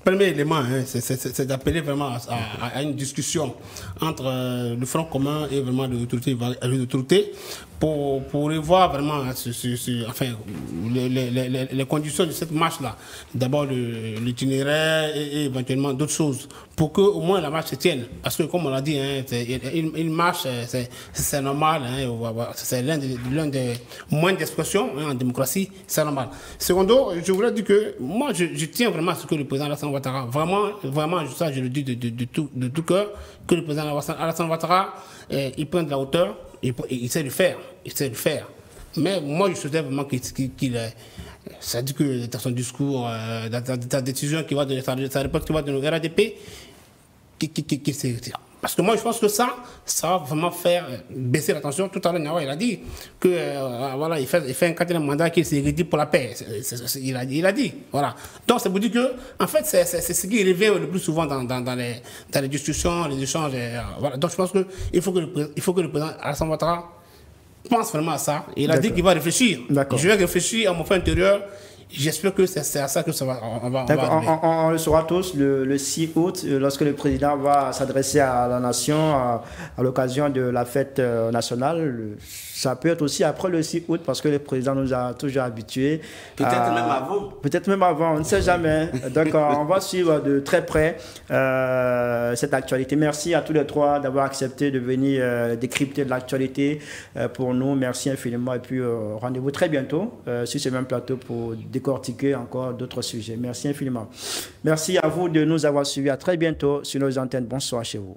Premier élément, c'est d'appeler vraiment à une discussion entre le Front commun et vraiment l'autorité pour revoir vraiment les conditions de cette marche-là. D'abord l'itinéraire et éventuellement d'autres choses pour que au moins la marche se tienne. Parce que comme on l'a dit, une marche, c'est normal, c'est l'un des moyens d'expression en démocratie, c'est normal. Secondo, je voulais dire que moi je tiens vraiment à ce que le président Alassane Ouattara, vraiment, ça je le dis de tout cœur, que le président Alassane Ouattara, il prenne de la hauteur, il sait le faire, Mais moi, je souhaitais vraiment ça dit que dans son discours, dans ta décision qui va donner, sa réponse qui va donner au RADP, qu'il se retire. Parce que moi, je pense que ça va vraiment faire baisser la tension. Tout à l'heure, Niawa, il a dit que voilà, il fait un quatrième mandat qu'il s'est rédit pour la paix. Il a dit. Voilà. Donc, ça vous dit que, en fait, c'est ce qui revient le plus souvent dans les discussions, les échanges. Voilà. Donc, je pense qu'il faut que le président Alassane Ouattara pense vraiment à ça. Il a dit qu'il va réfléchir. Je vais réfléchir à mon fait intérieur. J'espère que c'est à ça que ça va. On le saura tous le 6 août, lorsque le président va s'adresser à la nation à l'occasion de la fête nationale. Ça peut être aussi après le 6 août, parce que le président nous a toujours habitués. Peut-être même avant. Peut-être même avant, on ne sait jamais. Donc, on va suivre de très près cette actualité. Merci à tous les trois d'avoir accepté de venir décrypter de l'actualité pour nous. Merci infiniment. Et puis, rendez-vous très bientôt sur ce même plateau pour décortiquer encore d'autres sujets. Merci infiniment. Merci à vous de nous avoir suivis. À très bientôt sur nos antennes. Bonsoir chez vous.